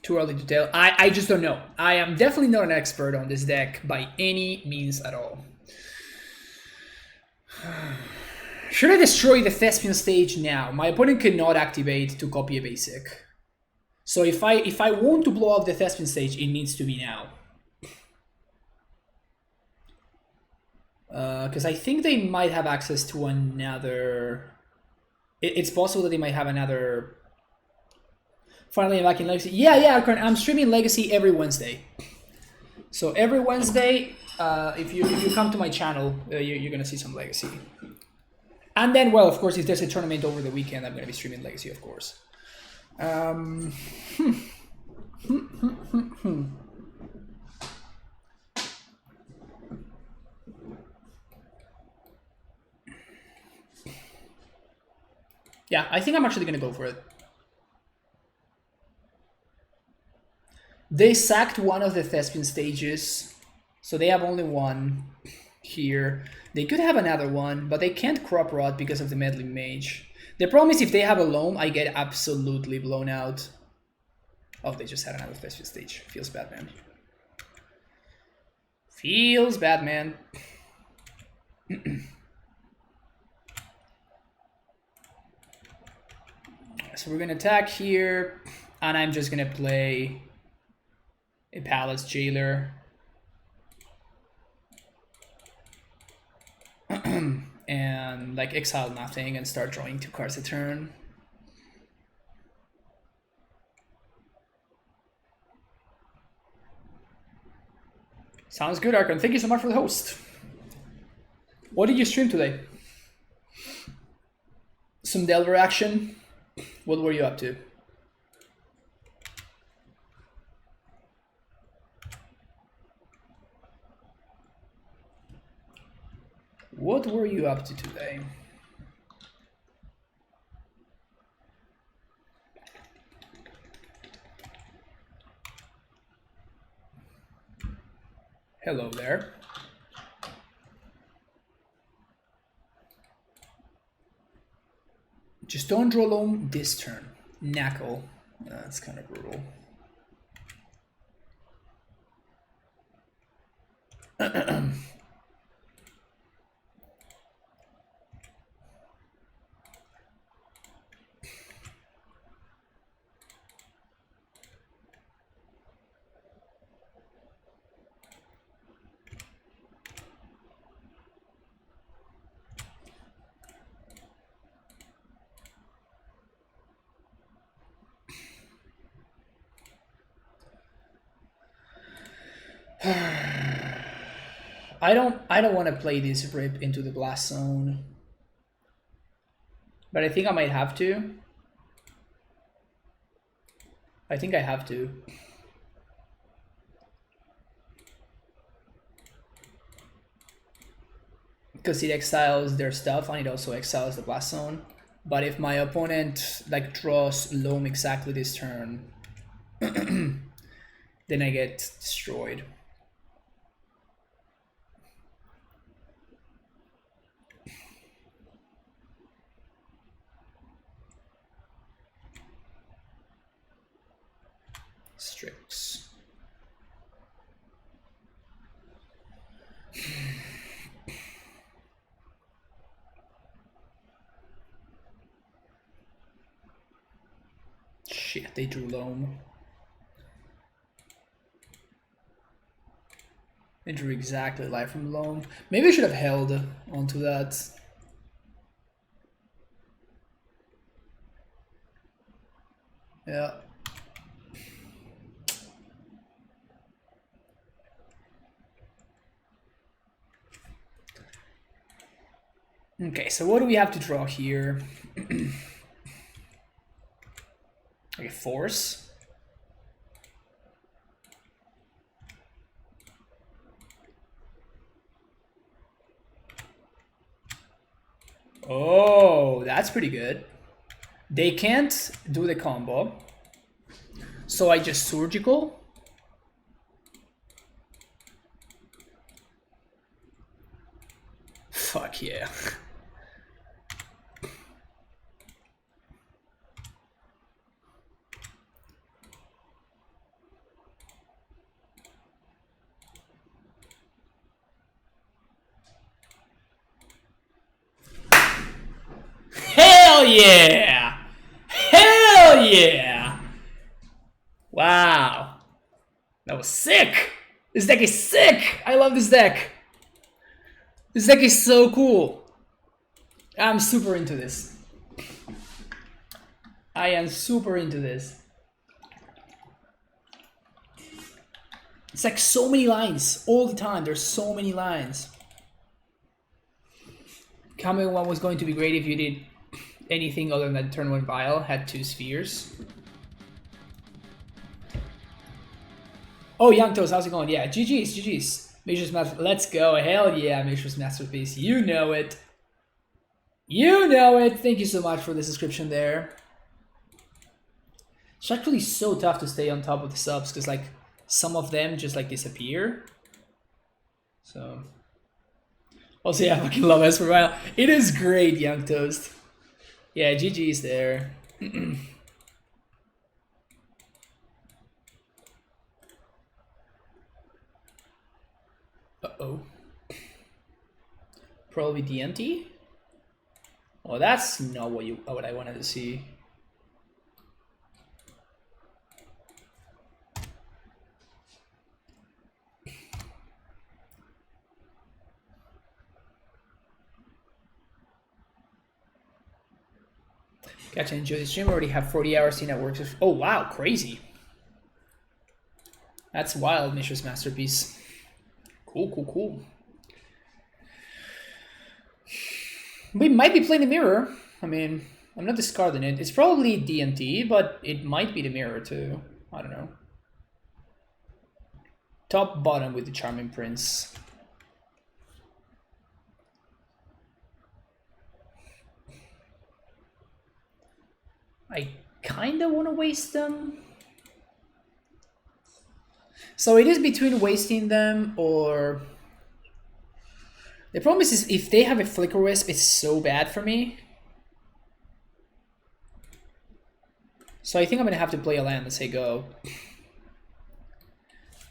S1: Too early to tell. I just don't know. I am definitely not an expert on this deck by any means at all. Should I destroy the Thespian stage now? My opponent cannot activate to copy a basic. So if I want to blow up the Thespian stage, it needs to be now. Because I think they might have access to another... It's possible that they might have another... Finally, I'm back in Legacy. Yeah, I'm streaming Legacy every Wednesday. So every Wednesday, if you come to my channel, you're going to see some Legacy. And then, well, of course, if there's a tournament over the weekend, I'm going to be streaming Legacy, of course. Yeah, I think I'm actually going to go for it. They sacked one of the Thespian stages, so they have only one here. They could have another one, but they can't crop rot because of the meddling mage. The problem is if they have a loam, I get absolutely blown out. Oh, they just had another Thespian stage. Feels bad, man. Feels bad, man. So we're gonna attack here, and I'm just gonna play a Palace Jailer. And like exile nothing and start drawing 2 cards a turn. Sounds good, Archon. Thank you so much for the host. What did you stream today? Some Delver action? What were you up to? What were you up to today? Hello there. Just don't draw loam this turn. Knackle. That's kind of brutal. I don't want to play this rip into the blast zone, but I think I might have to. I think I have to. Because it exiles their stuff and it also exiles the blast zone. But if my opponent like draws loam exactly this turn, then I get destroyed. Strix. Shit, they drew loam. They drew exactly life from loam. Maybe I should have held onto that. Yeah. Okay, so what do we have to draw here? Okay, force. Oh, that's pretty good. They can't do the combo, so I just surgical. Fuck yeah. yeah! Hell yeah! Wow. That was sick! This deck is sick! I love this deck! This deck is so cool. I'm super into this. I am super into this. It's like so many lines all the time. There's so many lines. Coming one was going to be great if you did anything other than turn 1 Vial, had 2 spheres. Oh, Young Toast, how's it going? Yeah, GG's. Mishra's Masterpiece. Let's go. Hell yeah, Mishra's Masterpiece. You know it. You know it. Thank you so much for the subscription there. It's actually so tough to stay on top of the subs because like some of them just like disappear. So also yeah, I fucking love Esper Vial. It is great, Young Toast. Yeah, GG's there. Uh-oh. Probably DMT? Oh, that's not what I wanted to see. Gotcha, enjoy the stream. I already have 40 hours in at work. Oh wow, crazy. That's wild, Mishra's Masterpiece. Cool. We might be playing the mirror. I mean, I'm not discarding it. It's probably DMT, but it might be the mirror too. I don't know. Top bottom with the Charming Prince. I kind of want to waste them. So it is between wasting them or... The problem is if they have a Flicker Wisp, it's so bad for me. So I think I'm going to have to play a land and say go.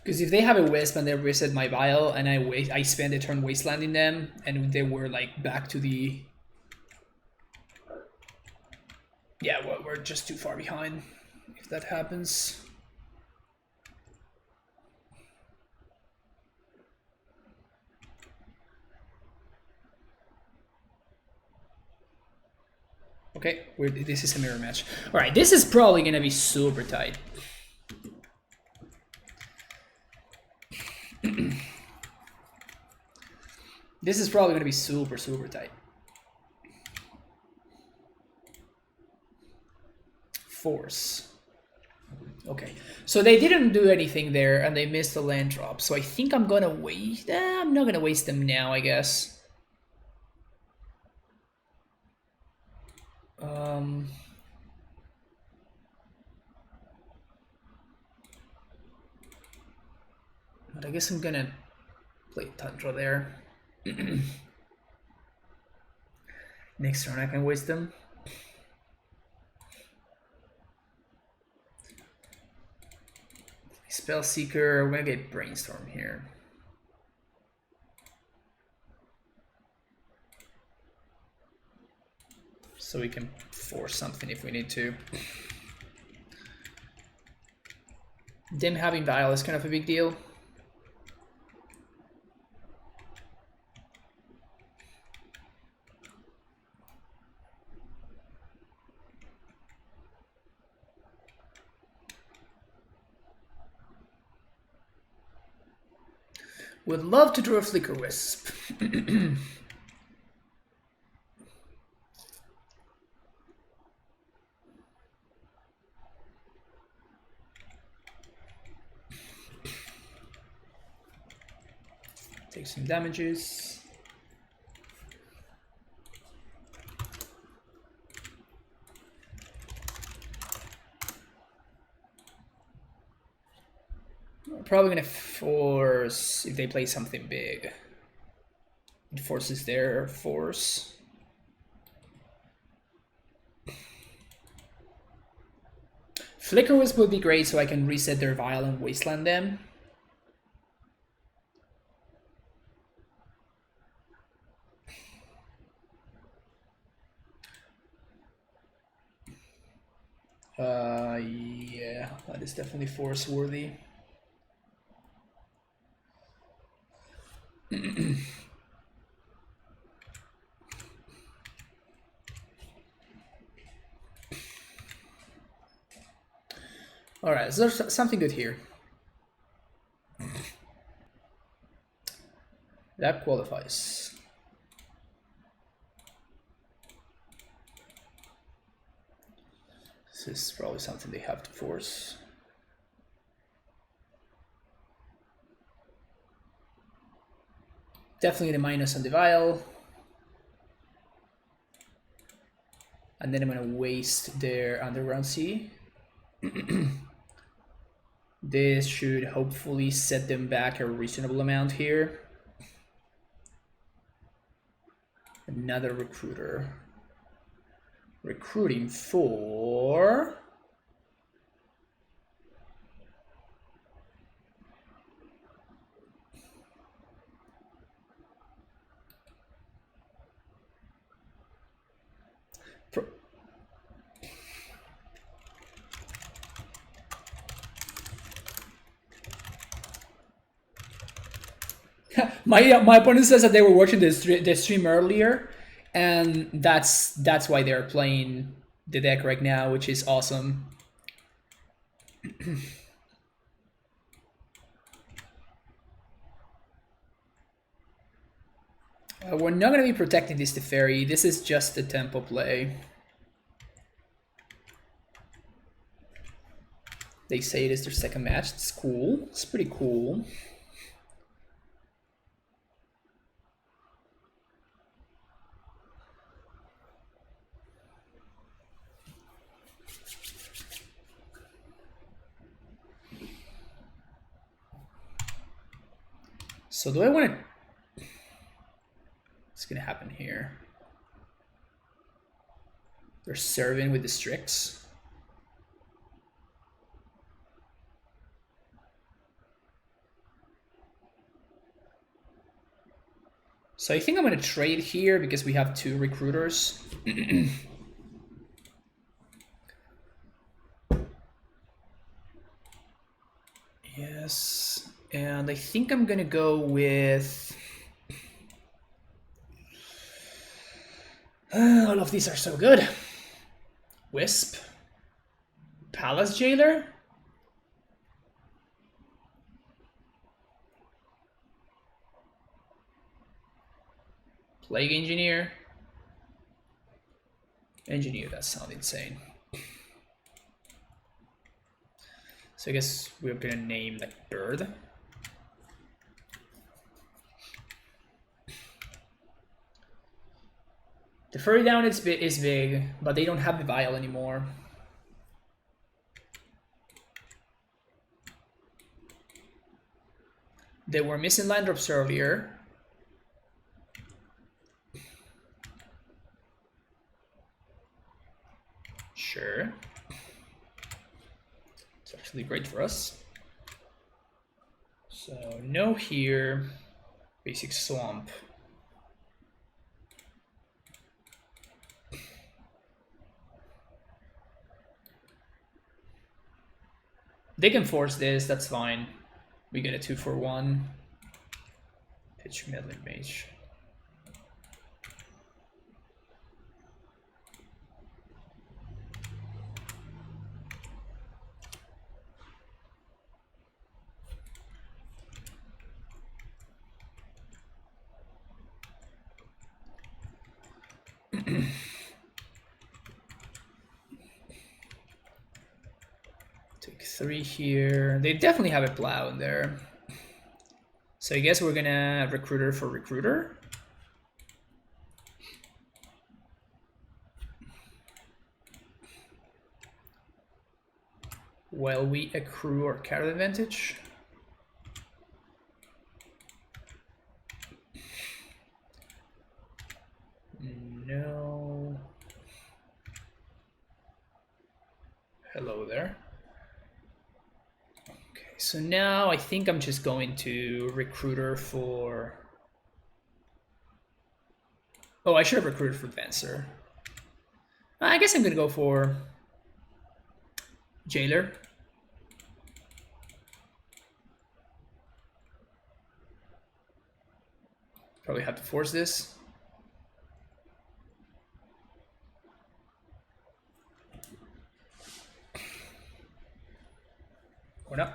S1: Because if they have a Wisp and they reset my Vial and I spend a turn wastelanding them and they were like back to the... Yeah, well, we're just too far behind if that happens. Okay, this is a mirror match. All right, this is probably going to be super tight. This is probably going to be super tight. Force. Okay, so they didn't do anything there and they missed the land drop. So I think I'm going to waste... I'm not going to waste them now, I guess. But I guess I'm going to play Tundra there. Next turn I can waste them. Spellseeker, we're gonna get Brainstorm here. So we can force something if we need to. Them having Vial is kind of a big deal. Would love to draw a Flicker Wisp. Take some damages. Probably gonna force if they play something big. It forces their force. Flicker Wisp would be great so I can reset their Vial and wasteland them. Yeah, that is definitely force worthy. All right, so there's something good here. That qualifies. This is probably something they have to force. Definitely the minus on the vial. And then I'm gonna waste their underground sea. This should hopefully set them back a reasonable amount here. Another recruiter. Recruiting for... my opponent says that they were watching the stream earlier, and that's why they're playing the deck right now, which is awesome. We're not going to be protecting this Teferi. This is just a tempo play. They say it is their second match. It's cool. It's pretty cool. So do I want to... What's going to happen here? They're serving with the Strix. So I think I'm going to trade here because we have two recruiters. Yes. And I think I'm going to go with... all of these are so good. Wisp. Palace Jailer. Plague Engineer. Engineer, that sounds insane. So I guess we're gonna name that bird. The furry down is big, but they don't have the vial anymore. They were missing land drops earlier. Sure. It's actually great for us. So no here. Basic swamp. They can force this, that's fine. We get a 2-for-1. Pitch Meddling Mage. Take 3 here. They definitely have a plow in there. So I guess we're gonna recruiter for recruiter. While we accrue our card advantage. No. Hello there. Okay, so now I think I'm just going to recruiter for... Oh, I should have recruited for Advancer. I guess I'm gonna go for... Jailer. Probably have to force this. Or not.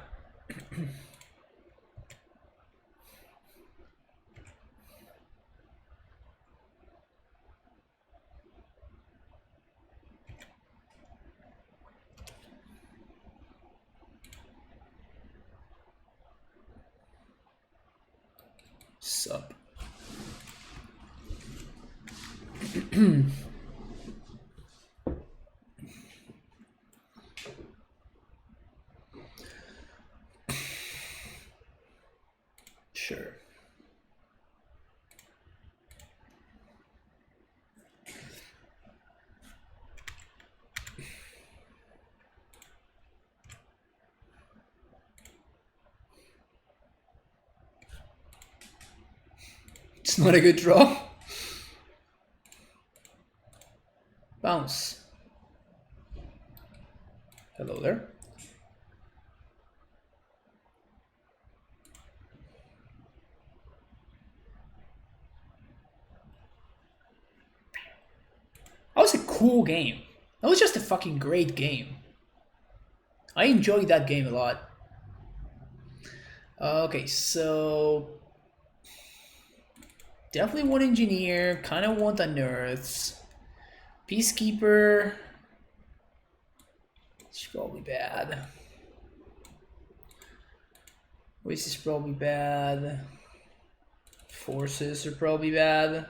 S1: Sup. Sure. It's not a good draw. Bounce. Hello there. That was a cool game. That was just a fucking great game. I enjoyed that game a lot. Okay, so definitely want engineer, kind of want unearths. Peacekeeper, it's probably bad. Waste is probably bad. Forces are probably bad.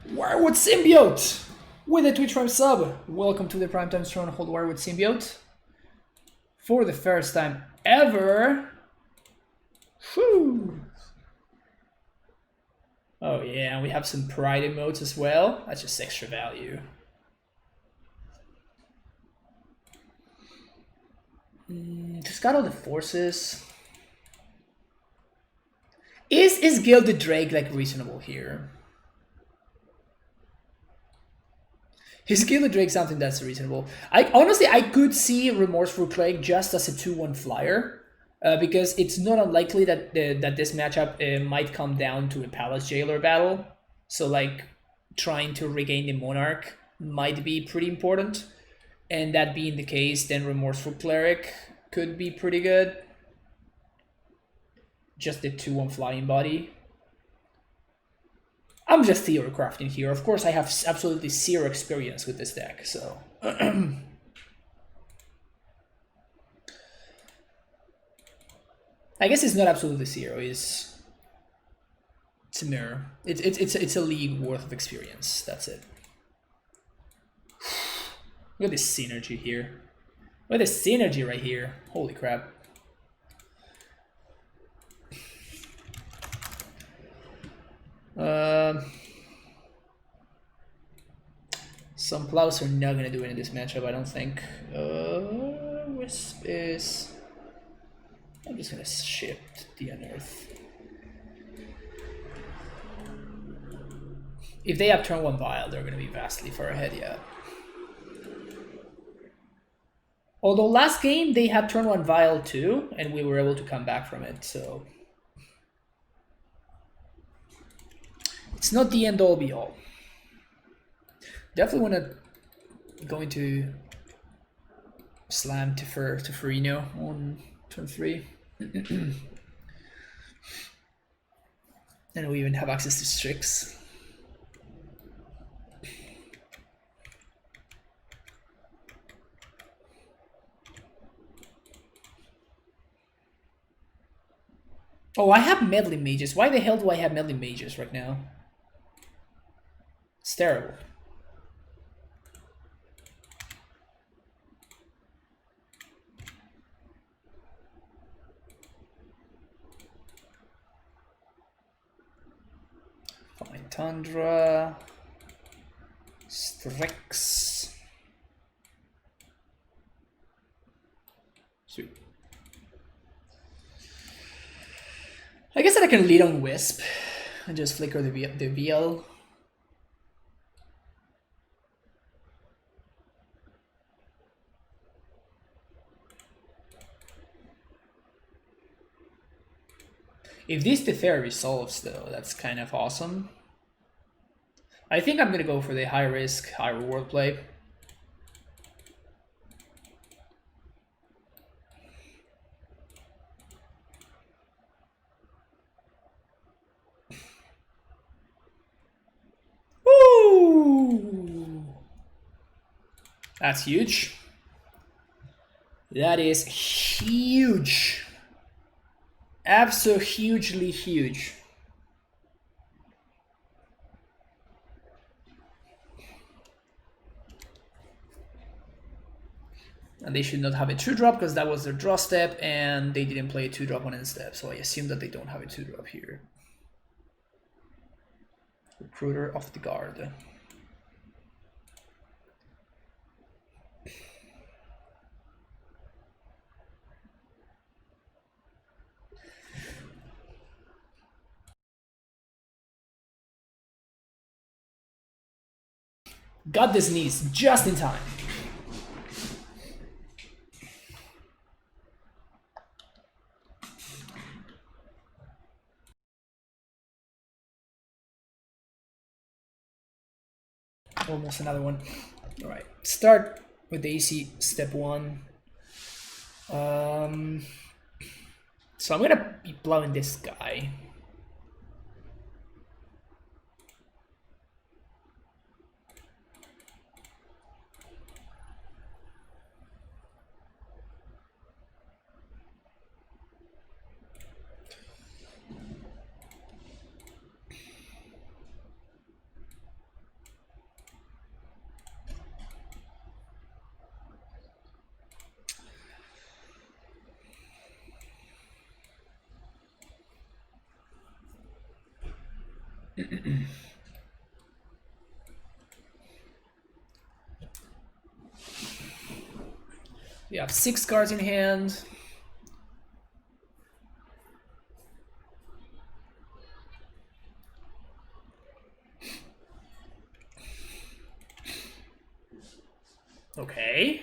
S1: Wirewood Symbiote with a Twitch Prime sub. Welcome to the Primetime Stronghold Wirewood Symbiote. For the first time ever. Whew. Oh yeah, we have some pride emotes as well. That's just extra value. Just got all the forces. Is Gilded Drake like reasonable here? Is Gilded Drake something that's reasonable? Honestly, I could see Remorseful Craig just as a 2-1 flyer. Because it's not unlikely that that this matchup might come down to a Palace Jailer battle. So like trying to regain the Monarch might be pretty important. And that being the case, then Remorseful Cleric could be pretty good. Just the 2-1 flying body. I'm just theory crafting here. Of course, I have absolutely zero experience with this deck, so... I guess it's not absolutely zero. It's a mirror. It's a league worth of experience. That's it. Look at this synergy here. Look at this synergy right here. Holy crap. Some plows are not gonna do it in this matchup, I don't think. Wisp is... I'm just gonna shift the Unearth. If they have turn 1 Vial, they're gonna be vastly far ahead, yeah. Although last game they had turn 1 Vial too, and we were able to come back from it, so... It's not the end all be all. Definitely wanna go into Slam to Ferrino on turn 3. And we even have access to Strix. Oh, I have Meddling Mages. Why the hell do I have Meddling Mages right now? It's terrible. Fine Tundra. Strix. Sweet. I guess that I can lead on Wisp and just flicker the VL. If this Teferi resolves though, that's kind of awesome. I think I'm gonna go for the high risk, high reward play. Woo! That's huge. That is huge. Absolutely huge. And they should not have a 2-drop because that was their draw step and they didn't play a 2-drop on end step. So I assume that they don't have a 2-drop here. Recruiter off the guard. Got the sneeze just in time. Almost another one. All right, start with the easy step 1. So I'm gonna be blowing this guy. We have 6 cards in hand. Okay.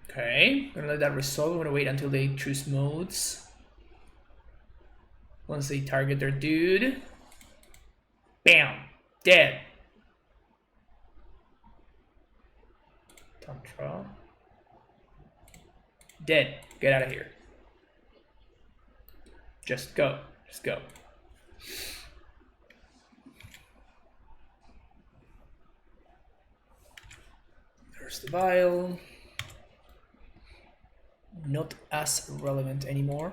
S1: Okay, gonna let that resolve. I'm gonna wait until they choose modes. Once they target their dude. Bam! Dead. Tantra. Dead. Get out of here. Just go. Just go. There's the vial. Not as relevant anymore.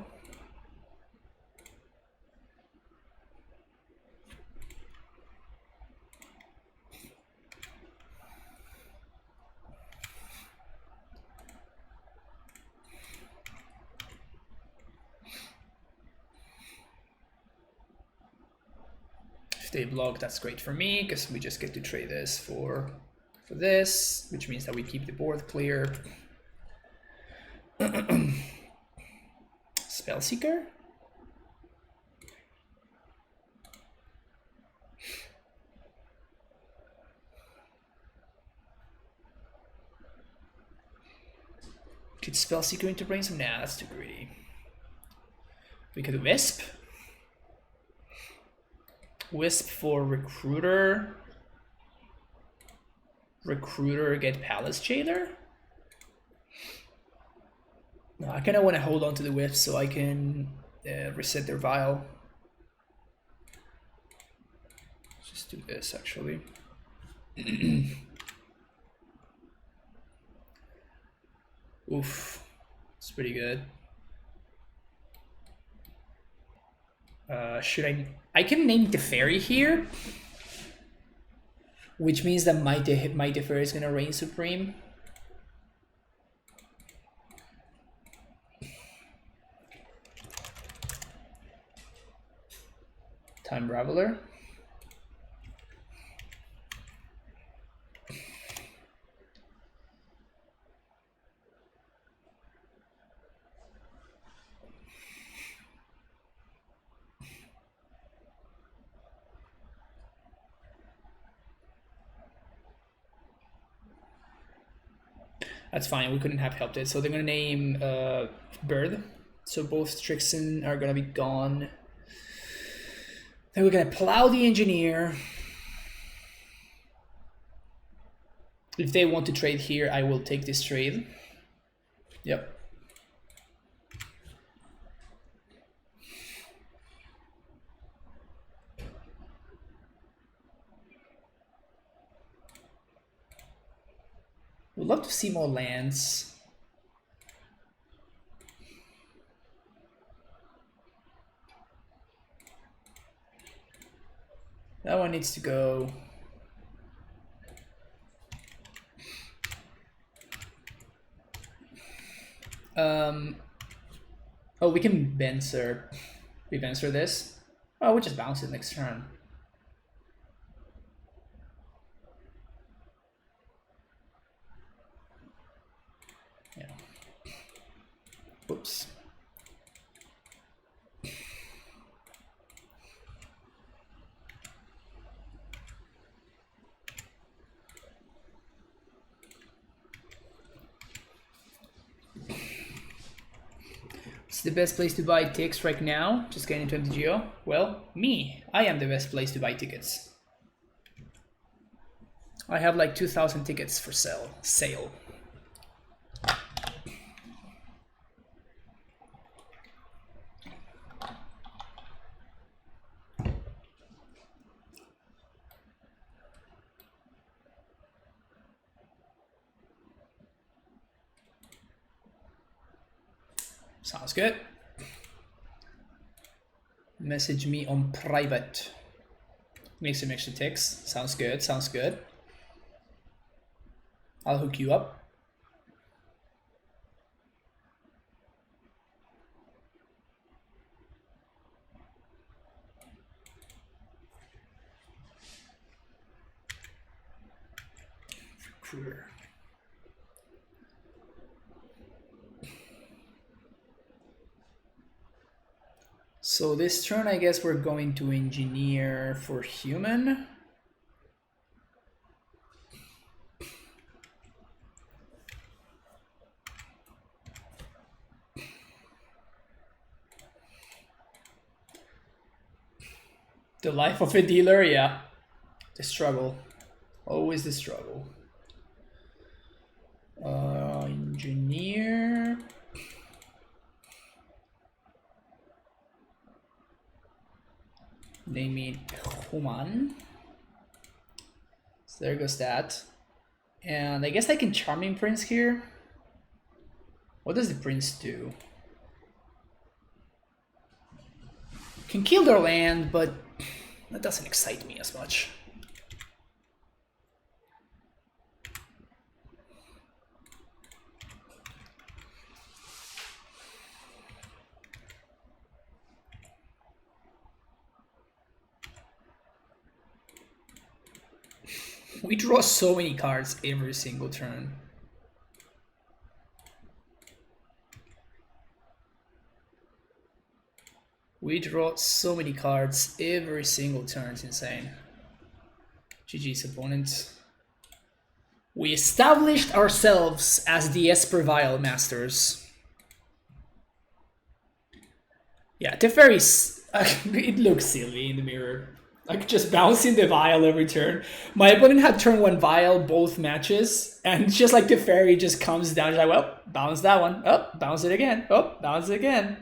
S1: If they block, that's great for me because we just get to trade this for this, which means that we keep the board clear. Spellseeker? Could Spellseeker into Brainstorm? Nah, that's too greedy. We could Wisp. Wisp for Recruiter. Recruiter get Palace Jailer? No, I kind of want to hold on to the Wisp so I can reset their Vial. Let's just do this actually. Oof, it's pretty good. Should I can name Teferi here, which means that my Teferi is gonna reign supreme. Time Raveler. That's fine, we couldn't have helped it. So they're gonna name Bird. So both Strixon are gonna be gone. Then we're gonna plow the Engineer. If they want to trade here, I will take this trade. Yep. Would love to see more lands. That one needs to go. Oh, we can Benzer. We Benzer this. Oh, we'll just bounce it next turn. Yeah. Whoops. It's the best place to buy ticks right now. Just getting into MTGO. Well, me. I am the best place to buy tickets. I have like 2,000 tickets for sale. Sounds good. Message me on private. Make some extra ticks. Sounds good, sounds good. I'll hook you up. Recruiter. So this turn, I guess we're going to Engineer for human. The life of a dealer, yeah. The struggle. Always the struggle. Engineer. Name it Human. So there goes that. And I guess I can Charming Prince here. What does the Prince do? Can kill their land, but that doesn't excite me as much. We draw so many cards every single turn. We draw so many cards every single turn, it's insane. GG's opponents. We established ourselves as the Esper Vial masters. Yeah, Teferi's it looks silly in the mirror. Like just bouncing the Vial every turn. My opponent had turn 1 Vial both matches, and it's just like Teferi just comes down, he's like, well, bounce that one. Oh, bounce it again. Oh, bounce it again.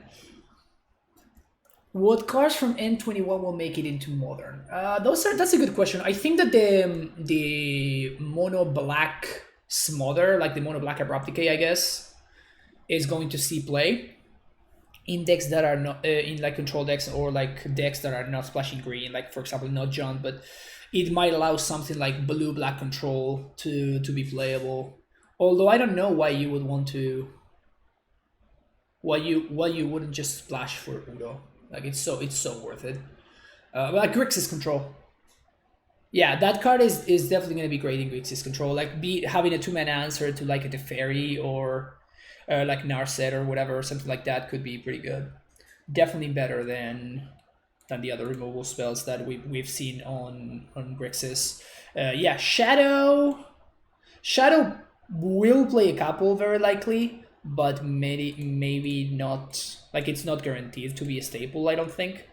S1: What cards from N21 will make it into Modern? That's a good question. I think that the mono black Smother, like the mono black Abrupt Decay, I guess, is going to see play in decks that are not in like control decks, or like decks that are not splashing green, like for example not John, but it might allow something like blue black control to be playable. Although I don't know why you would want to, why you wouldn't just splash for Udo. Like it's so worth it. Like Grixis control. Yeah, that card is definitely going to be great in Grixis control. Like having a 2-mana answer to like a Teferi or like Narset or whatever, or something like that could be pretty good. Definitely better than the other removal spells that we've seen on Grixis. Yeah, Shadow We'll play a couple very likely, but maybe not. Like it's not guaranteed to be a staple. I don't think.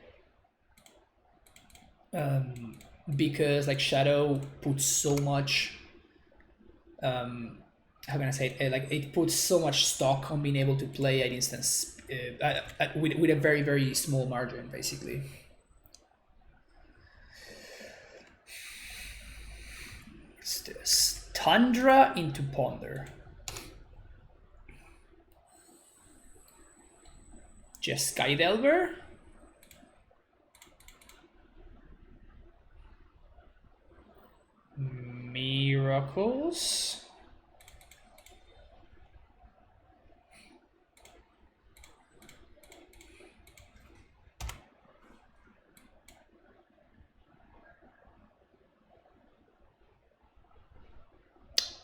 S1: Because like Shadow puts so much. How can I say it? Like it puts so much stock on being able to play at instance with a very small margin, basically. What's this? Tundra into Ponder. Just Skydelver. Miracles.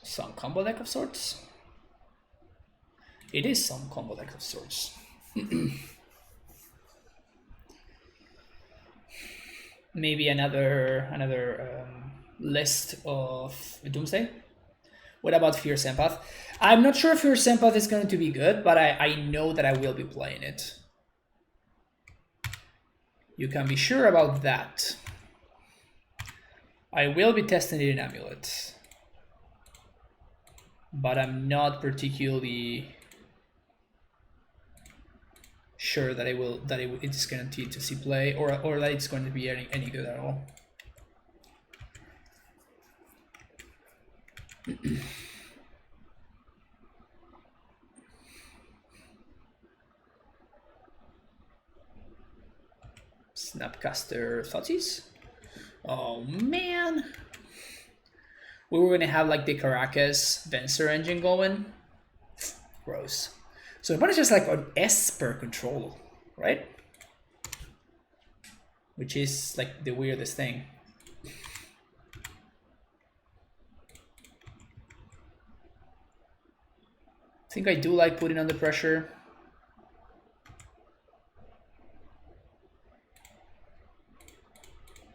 S1: Some combo deck of sorts. It is some combo deck of sorts. Maybe another list of Doomsday. What about Fierce Empath? I'm not sure if Fierce Empath is going to be good, but I know that I will be playing it. You can be sure about that. I will be testing it in Amulet. But I'm not particularly sure that it's guaranteed to see play or that it's going to be any good at all. Snapcaster Thoughtseize? Oh man! We were gonna have like the Caracas Venser engine going. Gross. So the opponent's just like an Esper control, right? Which is like the weirdest thing. I think I do like putting under pressure.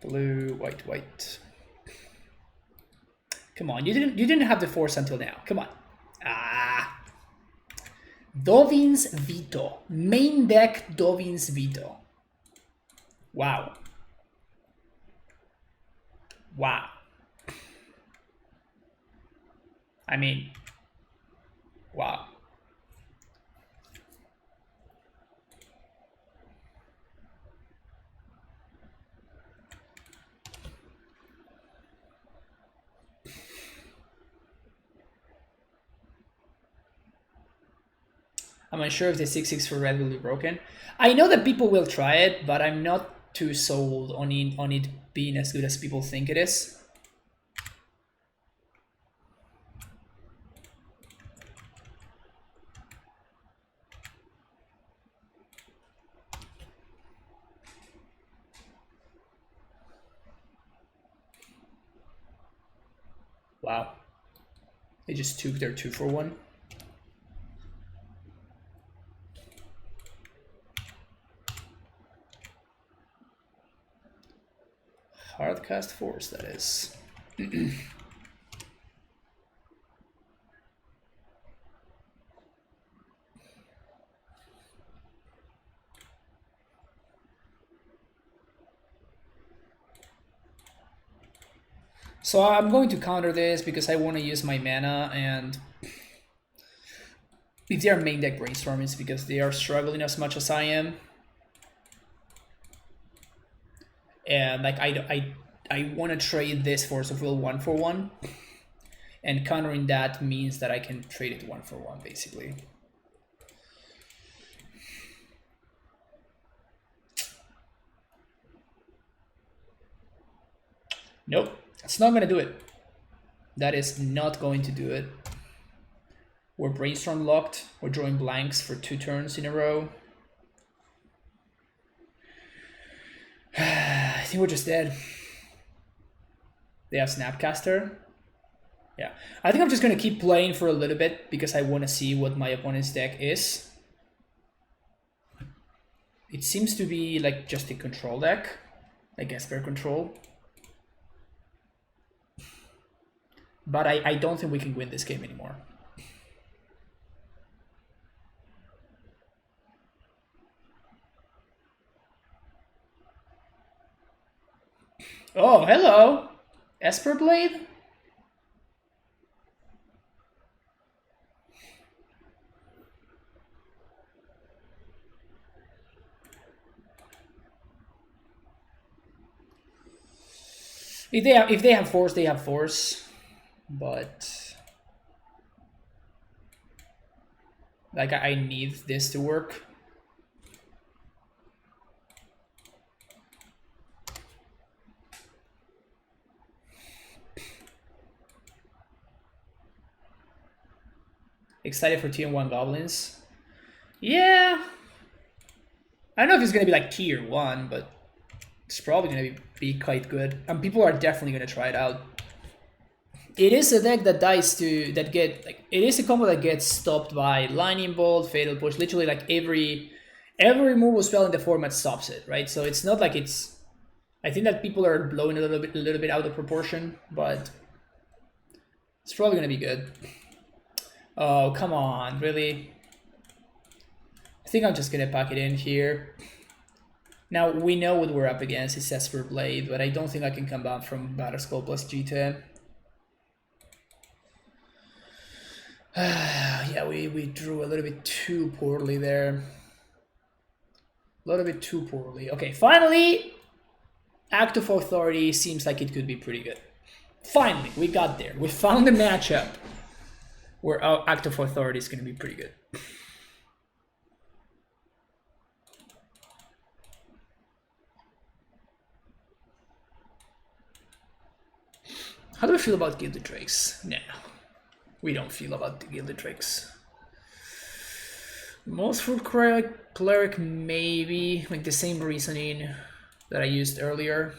S1: Blue, white, white. Come on, you didn't have the force until now. Come on. Ah. Dovin's Veto. Main deck Dovin's Veto. Wow. Wow. I mean, wow. I'm unsure if the 6/6 for red will be broken. I know that people will try it, but I'm not too sold on it being as good as people think it is. Wow. They just took their 2-for-1. Hardcast Force, that is. So I'm going to counter this because I want to use my mana, and if they are main deck Brainstorm, it's because they are struggling as much as I am. And like I want to trade this Force of Will 1-for-1, and countering that means that I can trade it 1-for-1 basically. Nope, it's not gonna do it. That is not going to do it. We're Brainstorm locked. We're drawing blanks for 2 turns in a row. I think we're just dead. They have Snapcaster. Yeah, I think I'm just gonna keep playing for a little bit because I want to see what my opponent's deck is. It seems to be like just a control deck, like Esper control. But I don't think we can win this game anymore. Oh, hello! Esper Blade? If they have force, they have force. But like I need this to work. Excited for tier 1 goblins. Yeah. I don't know if it's gonna be like tier 1, but it's probably gonna be quite good. And people are definitely gonna try it out. It is a deck that dies to it is a combo that gets stopped by Lightning Bolt, Fatal Push, literally like every removal spell in the format stops it, right? So it's not like it's, I think that people are blowing a little bit out of proportion, but it's probably gonna be good. Oh, come on, really? I think I'm just gonna pack it in here. Now, we know what we're up against, it's Esper Blade, but I don't think I can come back from Batterskull plus G10. Yeah, we drew a little bit too poorly there. A little bit too poorly. Okay, finally, Act of Authority seems like it could be pretty good. Finally, we got there. We found a matchup where our Act of Authority is going to be pretty good. How do we feel about Gilded Drakes? Nah, we don't feel about the Gilded Drakes. Most Fruit Cleric, maybe, like the same reasoning that I used earlier,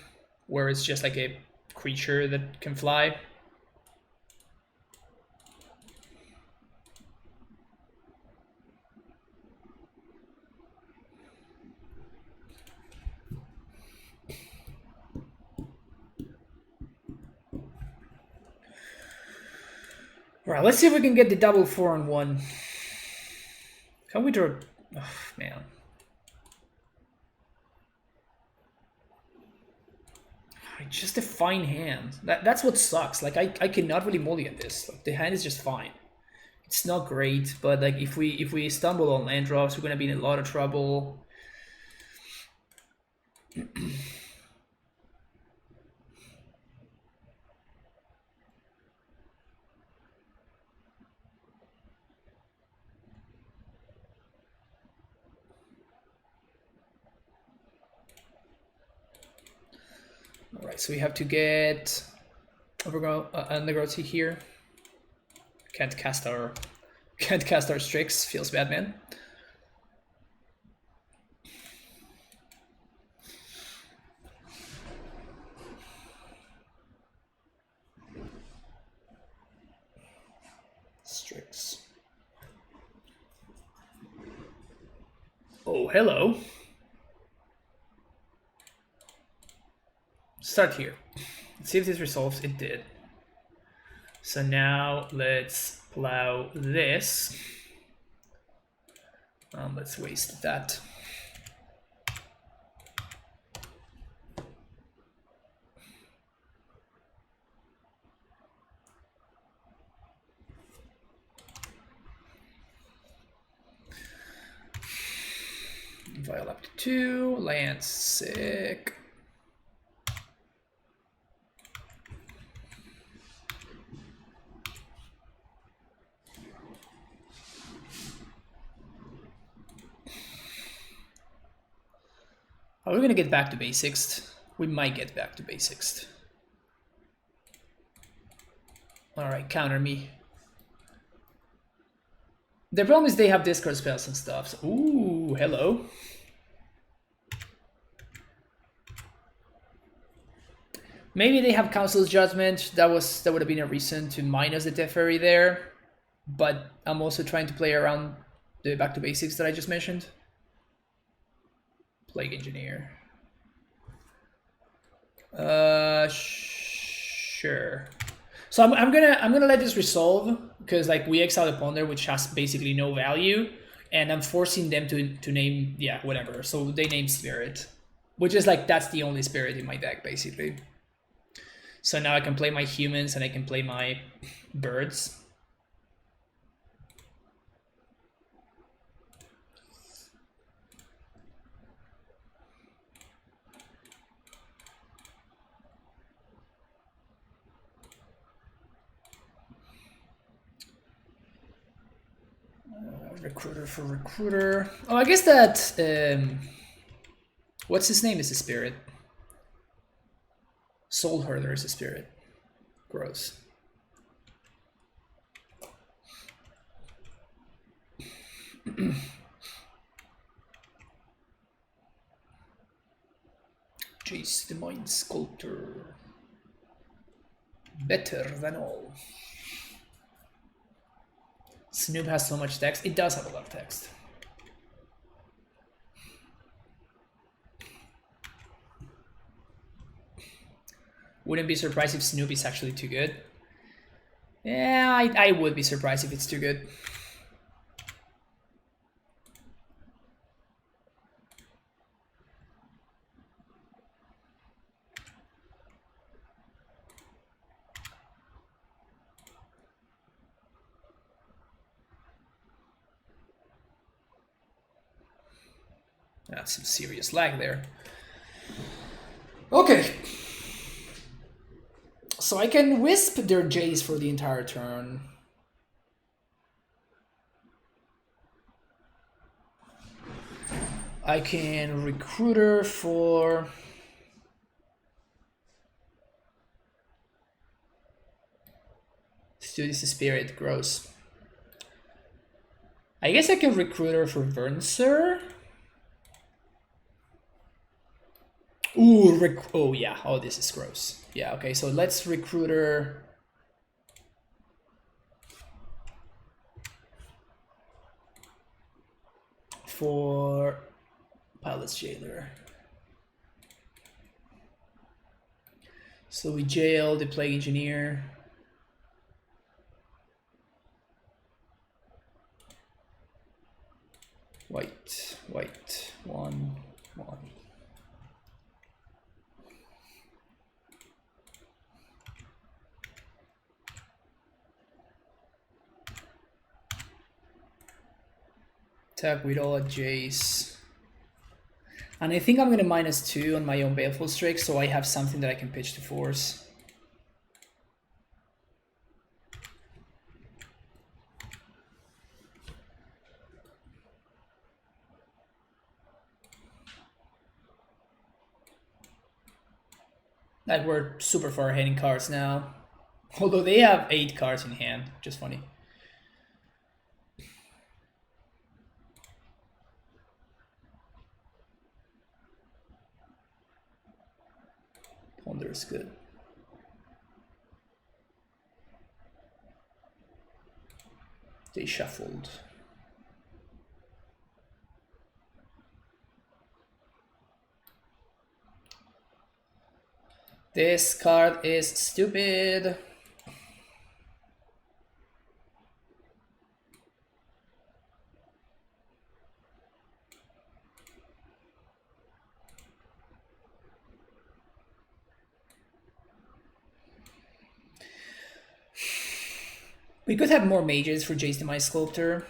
S1: where it's just like a creature that can fly. Alright, let's see if we can get the double 4-on-1. Can we draw? Oh, man. Just a fine hand. That's what sucks. Like I cannot really mulligan this. Like, the hand is just fine. It's not great, but like if we stumble on land drops, we're gonna be in a lot of trouble. Alright, so we have to get Undergrowth here. Can't cast our Strix. Feels bad, man. Strix. Oh, hello. Start here. Let's see if this resolves. It did. So now let's plow this. Let's waste that. Vial up to 2, land sick. Are we gonna get back to basics? We might get back to basics. Alright, counter me. The problem is they have discard spells and stuff. So, ooh, hello. Maybe they have Council's Judgment. That would have been a reason to minus the Teferi there. But I'm also trying to play around the back to basics that I just mentioned. Plague Engineer. Sure. So I'm gonna let this resolve because like we exile the ponder, which has basically no value, and I'm forcing them to name whatever. So they name spirit, which is like that's the only spirit in my deck basically. So now I can play my humans and I can play my birds. Recruiter for recruiter. Oh, I guess that what's his name is a spirit. Soul Herder is a spirit. Gross. Jace the Mind Sculptor. Better than all. Snoop has so much text. It does have a lot of text. Wouldn't be surprised if Snoop is actually too good. Yeah, I would be surprised if it's too good. That's some serious lag there. Okay. So I can wisp their Jace for the entire turn. I can recruiter for... Studies Spirit, gross. I guess I can recruiter for Vernser. Ooh, oh yeah, oh this is gross. Yeah, okay, so let's recruiter for Palace Jailer. So we jail the Plague Engineer. White, 1, 1. Attack with all at Jace. And I think I'm gonna -2 on my own Baleful Strike, so I have something that I can pitch to force. Like we're super far ahead in cards now. Although they have 8 cards in hand, just funny. Ponder is good. They shuffled. This card is stupid. We could have more mages for Jace the Mind Sculptor.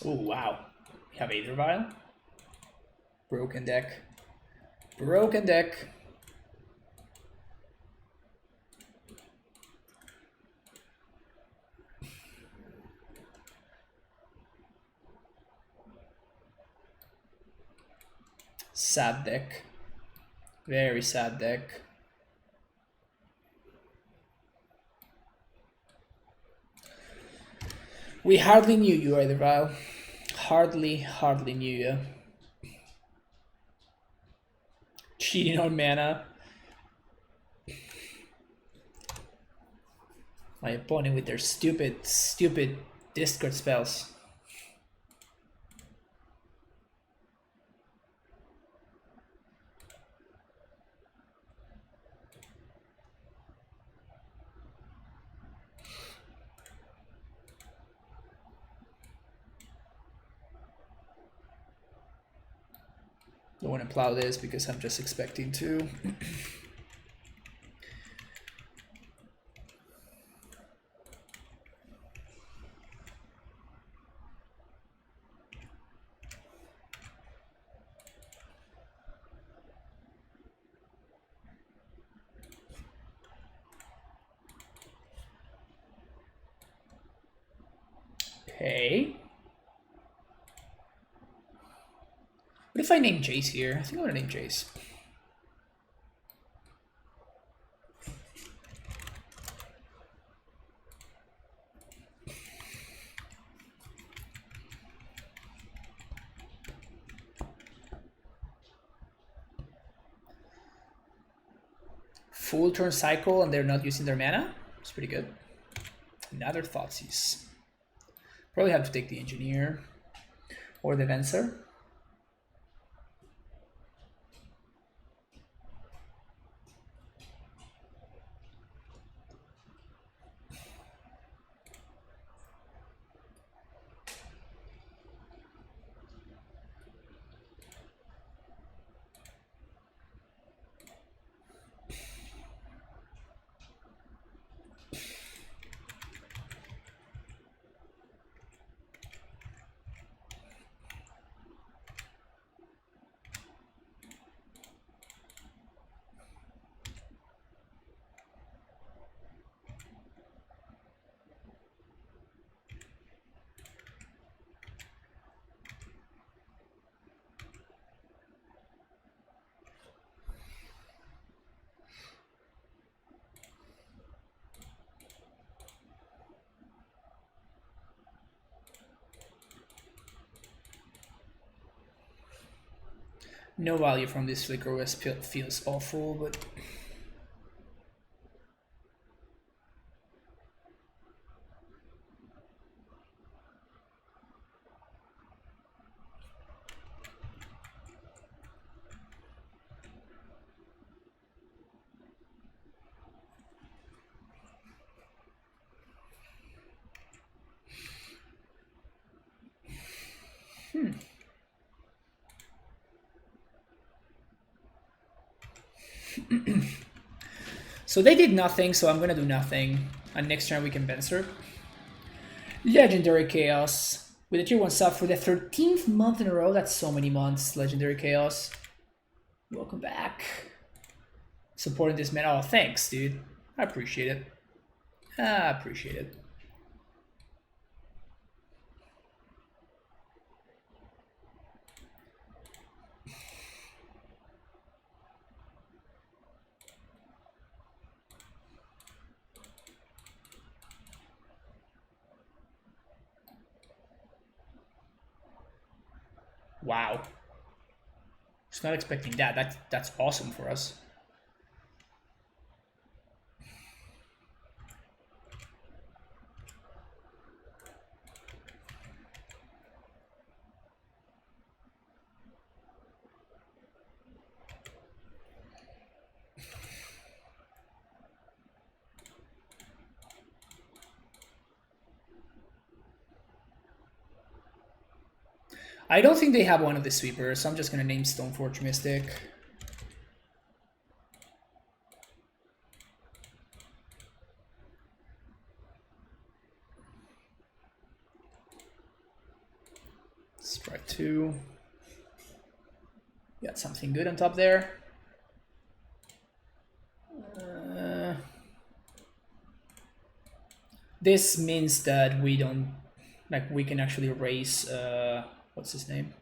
S1: Oh wow, we have Esper Vial. Broken deck. Broken deck. Sad deck. Very sad deck. We hardly knew you, Esper Vial. Hardly knew you. cheating on mana. My opponent with their stupid discard spells. Don't want to plow this because I'm just expecting to. Okay. What if I name Jace here? I think I'm gonna name Jace. Full turn cycle and they're not using their mana. It's pretty good. Another Thoughtseize. Probably have to take the Engineer or the Venser. No value from this Flicker West feels awful, but so they did nothing, so I'm gonna do nothing. And next turn we can Venser. Legendary Chaos. With a tier 1 sub for the 13th month in a row. That's so many months, Legendary Chaos. Welcome back. Supporting this man. Oh, thanks, dude. I appreciate it. I appreciate it. Wow. Just not expecting that. That's awesome for us. I don't think they have one of the sweepers, so I'm just gonna name Stoneforge Mystic. Let's try 2. Got something good on top there. This means that we don't, like, we can actually raise, what's his name?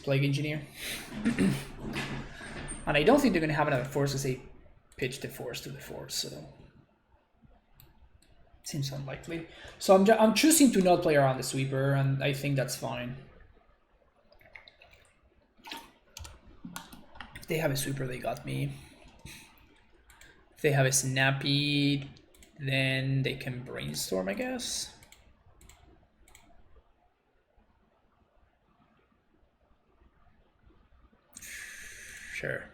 S1: Plague Engineer. And I don't think they're gonna have another force because they pitched the force to the force, so seems unlikely. So I'm choosing to not play around the sweeper, and I think that's fine. If they have a sweeper, they got me. If they have a snappy, then they can brainstorm, I guess. Sure.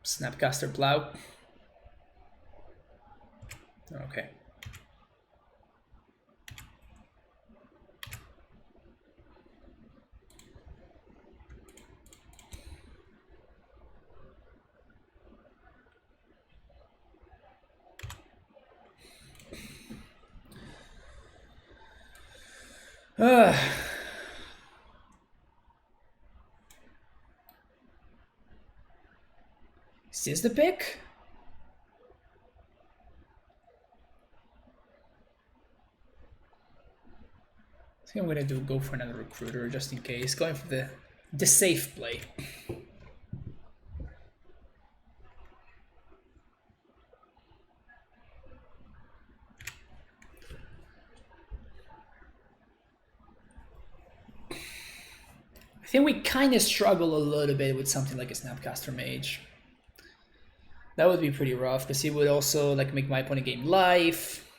S1: Snapcaster Plow. Okay. Is this the pick? I think I'm gonna go for another recruiter just in case. Going for the safe play. I think we kind of struggle a little bit with something like a Snapcaster Mage. That would be pretty rough because he would also like make my opponent gain life.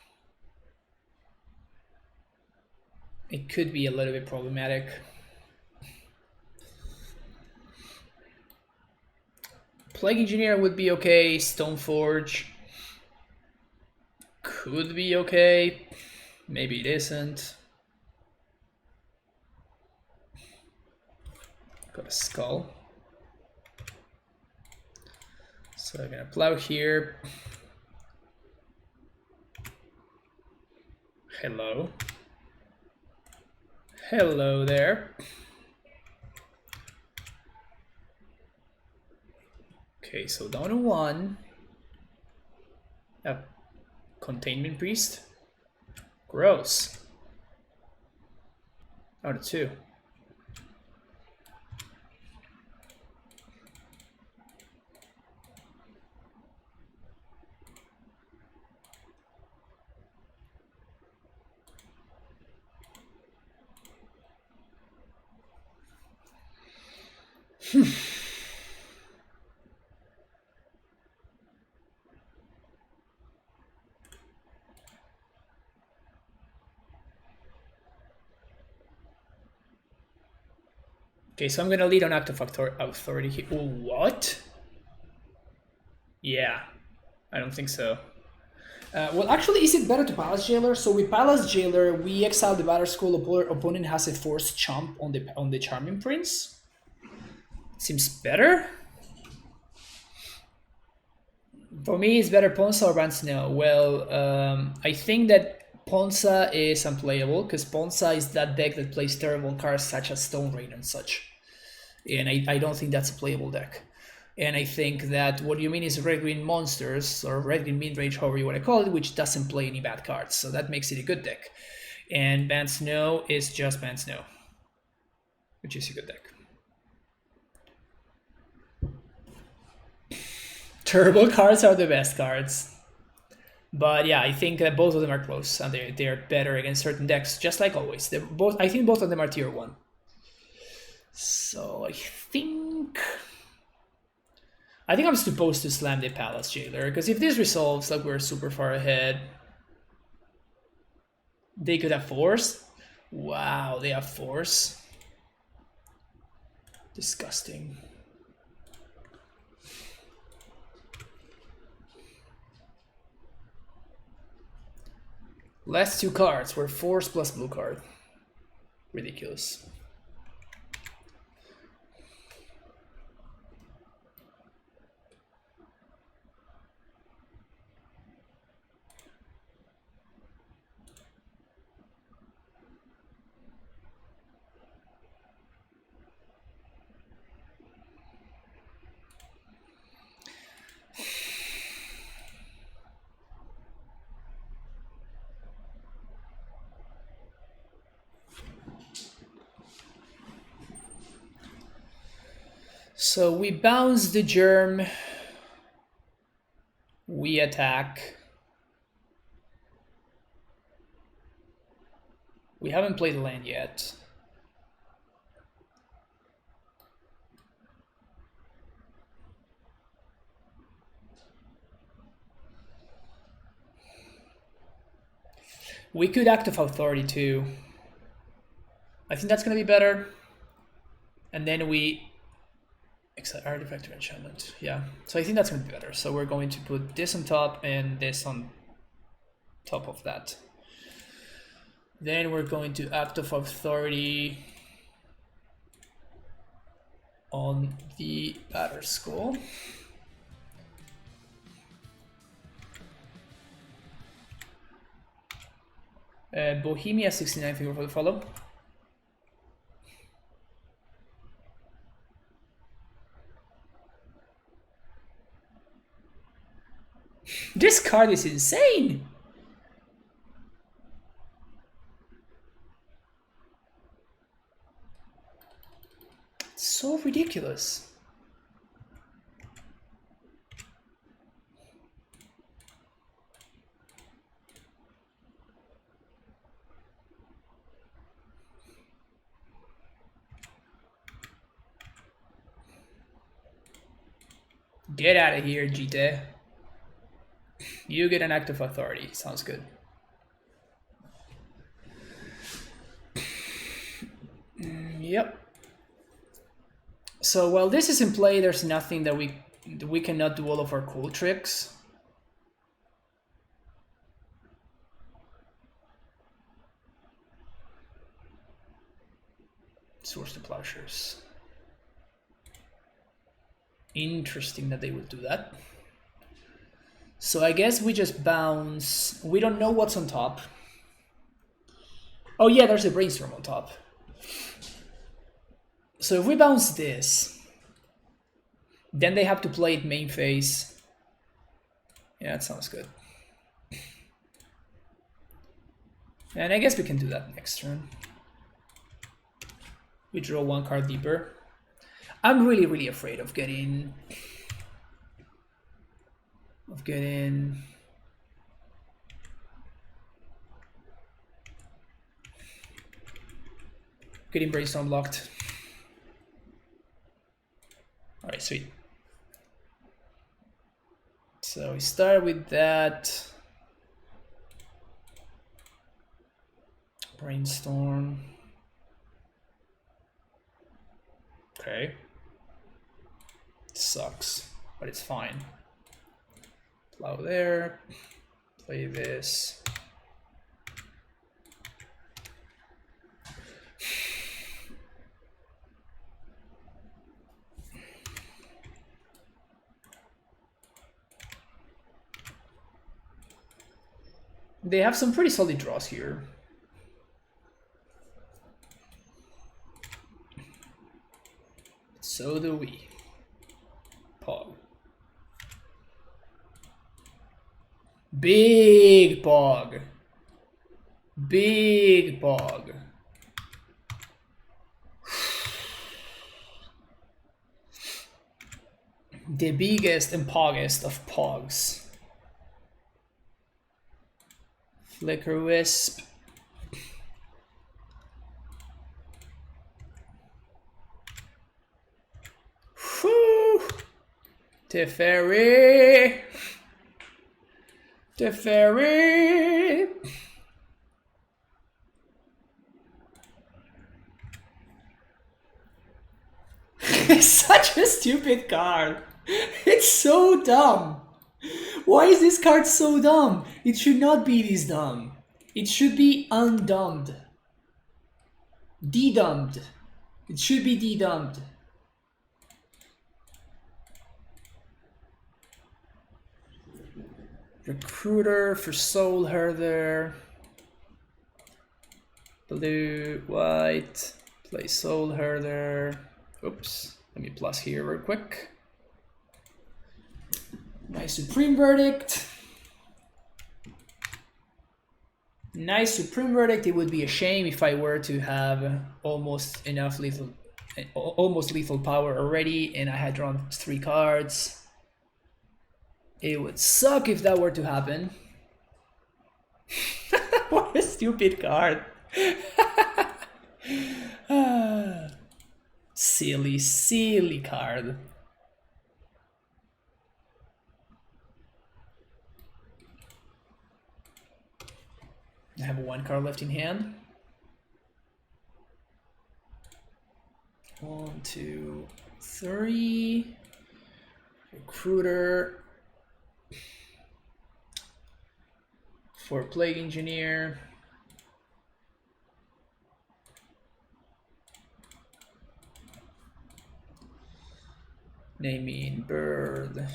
S1: It could be a little bit problematic. Plague Engineer would be okay. Stoneforge could be okay. Maybe it isn't. Got a skull. So I'm gonna plow here. Hello. Hello there. Okay, so down to 1. Containment Priest. Gross. Down to 2. Okay, so I'm gonna lead on Act of Authority here. Ooh, what? Yeah, I don't think so. Well, actually, is it better to Palace Jailer? So with Palace Jailer, we exile the Battle Scroll. Opponent has a forced chomp on the Charming Prince. Seems better. For me, it's better Ponza or Ban Snow. Well, I think that Ponza is unplayable because Ponza is that deck that plays terrible cards such as Stone Rain and such. And I don't think that's a playable deck. And I think that what you mean is red-green monsters, or red-green mid-range, however you want to call it, which doesn't play any bad cards. So that makes it a good deck. And Ban Snow is just Ban Snow, which is a good deck. Turbo cards are the best cards. But yeah, I think that both of them are close, and they're better against certain decks, just like always. I think both of them are tier 1. So I think I'm supposed to slam the Palace Jailer, because if this resolves, like we're super far ahead, they could have Force. Wow, they have Force. Disgusting. Last 2 cards were Force plus blue card. Ridiculous. So we bounce the germ. We attack. We haven't played the land yet. We could Act of Authority too. I think that's gonna be better. And then we artifact or enchantment. Yeah. So I think that's gonna be better. So we're going to put this on top and this on top of that. Then we're going to Act of Authority on the Batter Skull. Bohemia 69, thank you for the follow. This card is insane! It's so ridiculous. Get out of here, Jite. You get an Act of Authority. Sounds good. Yep. So while this is in play, there's nothing that we cannot do all of our cool tricks. Source to Plowshares. Interesting that they would do that. So I guess we just bounce. We don't know what's on top. Oh yeah, there's a Brainstorm on top. So if we bounce this, then they have to play it main phase. Yeah, that sounds good. And I guess we can do that next turn. We draw one card deeper. I'm really afraid of getting Brainstorm locked. All right, sweet. So we start with that. Brainstorm. Okay. Sucks, but it's fine. Plow there. Play this. They have some pretty solid draws here. So do we. Pog. Big pog. Big pog. The biggest and poggest of pogs. Flicker Wisp. Whew. Teferi. Teferi. It's such a stupid card. It's so dumb. Why is this card so dumb? It should not be this dumb. It should be undumbed. De-dumbed. It should be de-dumbed. Recruiter for Soul Herder. Blue, white. Play Soul Herder. Oops. Let me plus here real quick. Nice Supreme Verdict. Nice Supreme Verdict. It would be a shame if I were to have almost enough lethal almost lethal power already, and I had drawn 3 cards. It would suck if that were to happen. What a stupid card. Silly, silly card. I have 1 card left in hand. 1, 2, 3. Recruiter. For Plague Engineer. Naming bird.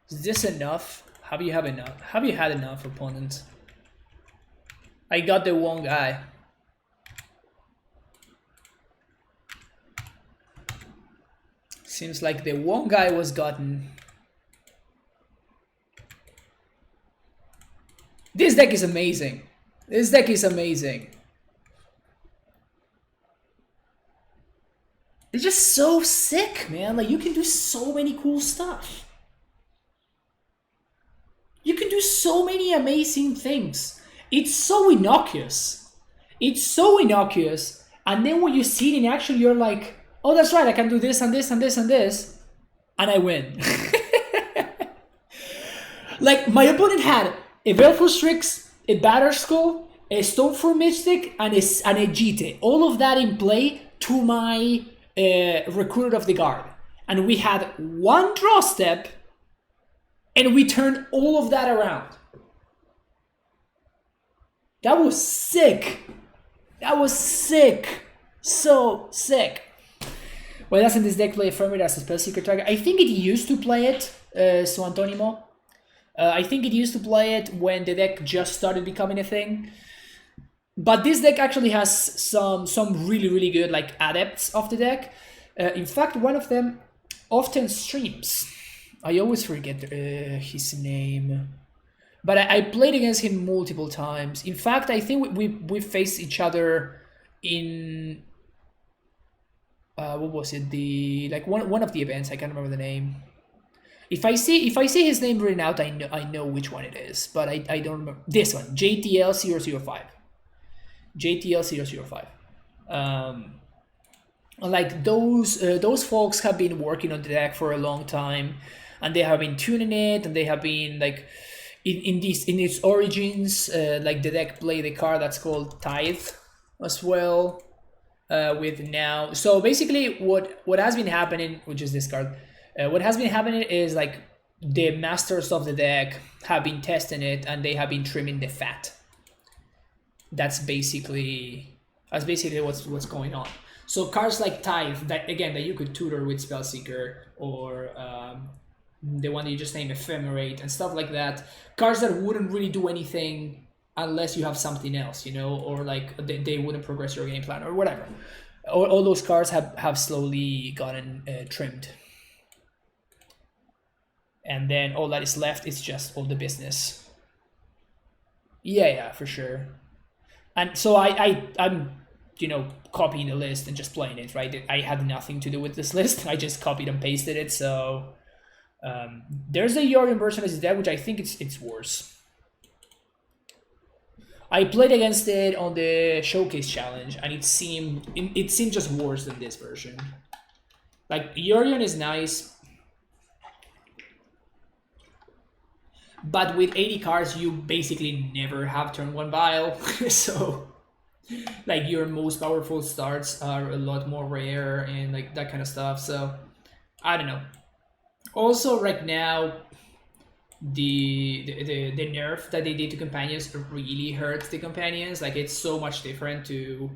S1: Is this enough? Have you had enough, opponent? I got the one guy. Seems like the one guy was gotten. This deck is amazing. This deck is amazing. It's just so sick, man. Like, you can do so many cool stuff. You can do so many amazing things. It's so innocuous. It's so innocuous. And then when you see it in action, you're like, oh, that's right, I can do this and this and this and this. And I win. Like, my opponent had a Baleful Strix, a Batterskull, a Stoneform Mystic, and a Jite. All of that in play to my Recruiter of the Guard. And we had 1 draw step, and we turned all of that around. That was sick. That was sick. So sick. Why doesn't this deck play Ephemerate as a spell seeker target? I think it used to play it, so Antonimo. I think it used to play it when the deck just started becoming a thing. But this deck actually has some really, really good like adepts of the deck. In fact, one of them often streams. I always forget his name. But I played against him multiple times. In fact, I think we faced each other in what was it? The like one of the events. I can't remember the name. If I see his name written out, I know which one it is, but I don't remember this one. JTL005. JTL005. Like those folks have been working on the deck for a long time, and they have been tuning it, and they have been like in its origins, like the deck played a card that's called Tithe as well. With now, so basically what has been happening, which is this card, what has been happening is like the masters of the deck have been testing it, and they have been trimming the fat. That's basically what's going on. So cards like Tithe, that you could tutor with Spellseeker, or the one that you just named, Ephemerate, and stuff like that. Cards that wouldn't really do anything unless you have something else, or like they wouldn't progress your game plan or whatever. All those cards have slowly gotten trimmed. And then all that is left is just all the business. Yeah, for sure. And so I'm copying the list and just playing it, right? I had nothing to do with this list. I just copied and pasted it. So there's a Yorion version of this deck, which I think it's worse. I played against it on the Showcase Challenge, and it seemed just worse than this version. Like, Yorion is nice, but with 80 cards, you basically never have turn 1 Vial. So, like, your most powerful starts are a lot more rare and like that kind of stuff. So, I don't know. Also, right now, the nerf that they did to companions really hurts the companions. Like, it's so much different to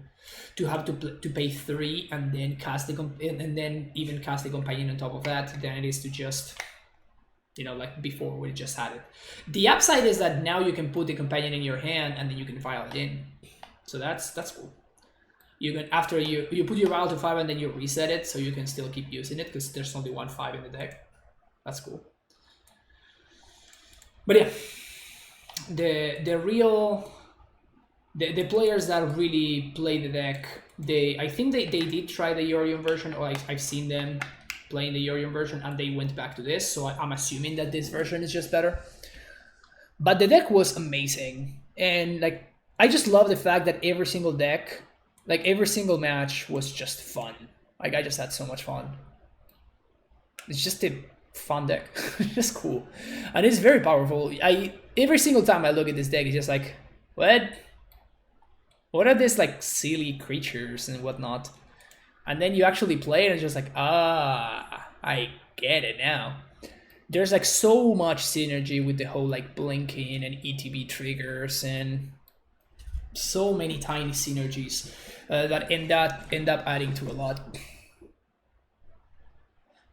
S1: have to pay 3 and then cast and then even cast the companion on top of that than it is to just like before we just had it. The upside is that now you can put the companion in your hand and then you can vial it in. So that's cool. You can, after you put your vial to 5 and then you reset it, so you can still keep using it because there's only 1 5 in the deck. That's cool. But yeah, the the players that really play the deck, I think they did try the Yorion version, or I've seen them playing the Yorion version, and they went back to this. So I'm assuming that this version is just better. But the deck was amazing, and like I just love the fact that every single deck, like every single match, was just fun. Like I just had so much fun. It's just a fun deck, it's just cool, and it's very powerful. Every single time I look at this deck, it's just like, what are these like silly creatures and whatnot? And then you actually play it and it's just like, I get it now. There's like so much synergy with the whole like blinking and ETB triggers and so many tiny synergies that end up adding to a lot.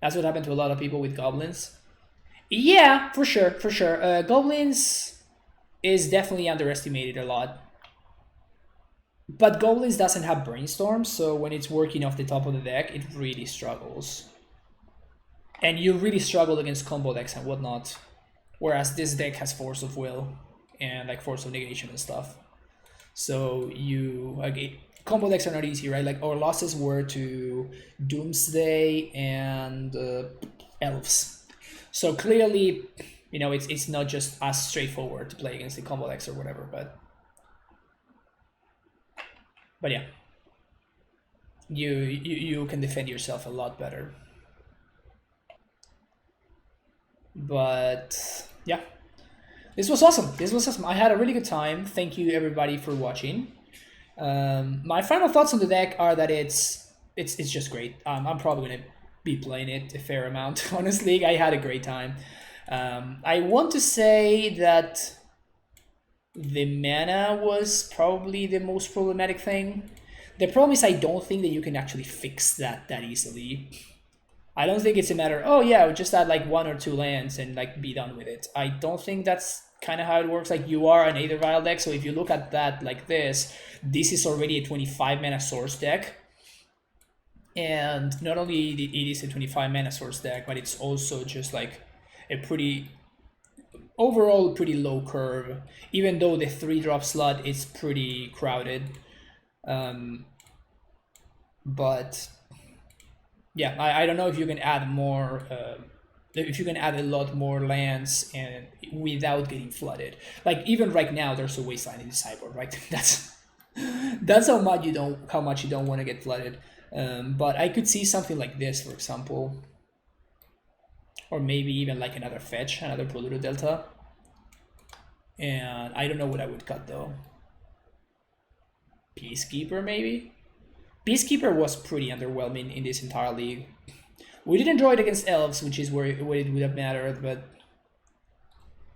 S1: That's what happened to a lot of people with goblins. Yeah, for sure. Goblins is definitely underestimated a lot. But Goblins doesn't have Brainstorm, so when it's working off the top of the deck, it really struggles. And you really struggle against combo decks and whatnot. Whereas this deck has Force of Will and like Force of Negation and stuff. So combo decks are not easy, right? Like our losses were to Doomsday and Elves. So clearly, you know, it's not just as straightforward to play against the combo decks or whatever, but yeah, you can defend yourself a lot better. But yeah, this was awesome. I had a really good time. Thank you everybody for watching. My final thoughts on the deck are that it's just great. I'm probably gonna be playing it a fair amount. Honestly, I had a great time. I want to say that the mana was probably the most problematic thing. The problem is I don't think that you can actually fix that easily. I don't think it's a matter, oh yeah, just add like 1 or 2 lands and like be done with it. I don't think that's kind of how it works. Like you are an Aether Vial deck, so if you look at that like this is already a 25 mana source deck. And not only it is a 25 mana source deck, but it's also just like a overall pretty low curve, even though the 3-drop slot is pretty crowded. But yeah, I don't know if you can add more, if you can add a lot more lands and without getting flooded. Like even right now, there's a wasteland in the sideboard, right? That's how much you don't want to get flooded. But I could see something like this, for example, or maybe even like another fetch, another Polluted Delta. And I don't know what I would cut though. Peacekeeper maybe? Peacekeeper was pretty underwhelming in this entire league. We did enjoy it against Elves, which is where it would have mattered, but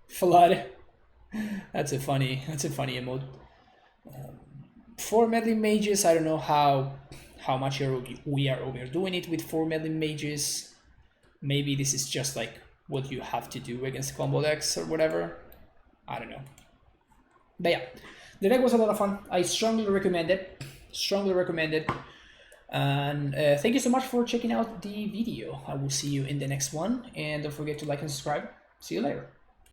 S1: Flood. That's a funny emote. 4 meddling mages, I don't know how much we are overdoing it with 4 meddling mages. Maybe this is just like what you have to do against combo decks or whatever. I don't know. But yeah, the deck was a lot of fun. I strongly recommend it. And thank you so much for checking out the video. I will see you in the next one. And don't forget to like and subscribe. See you later.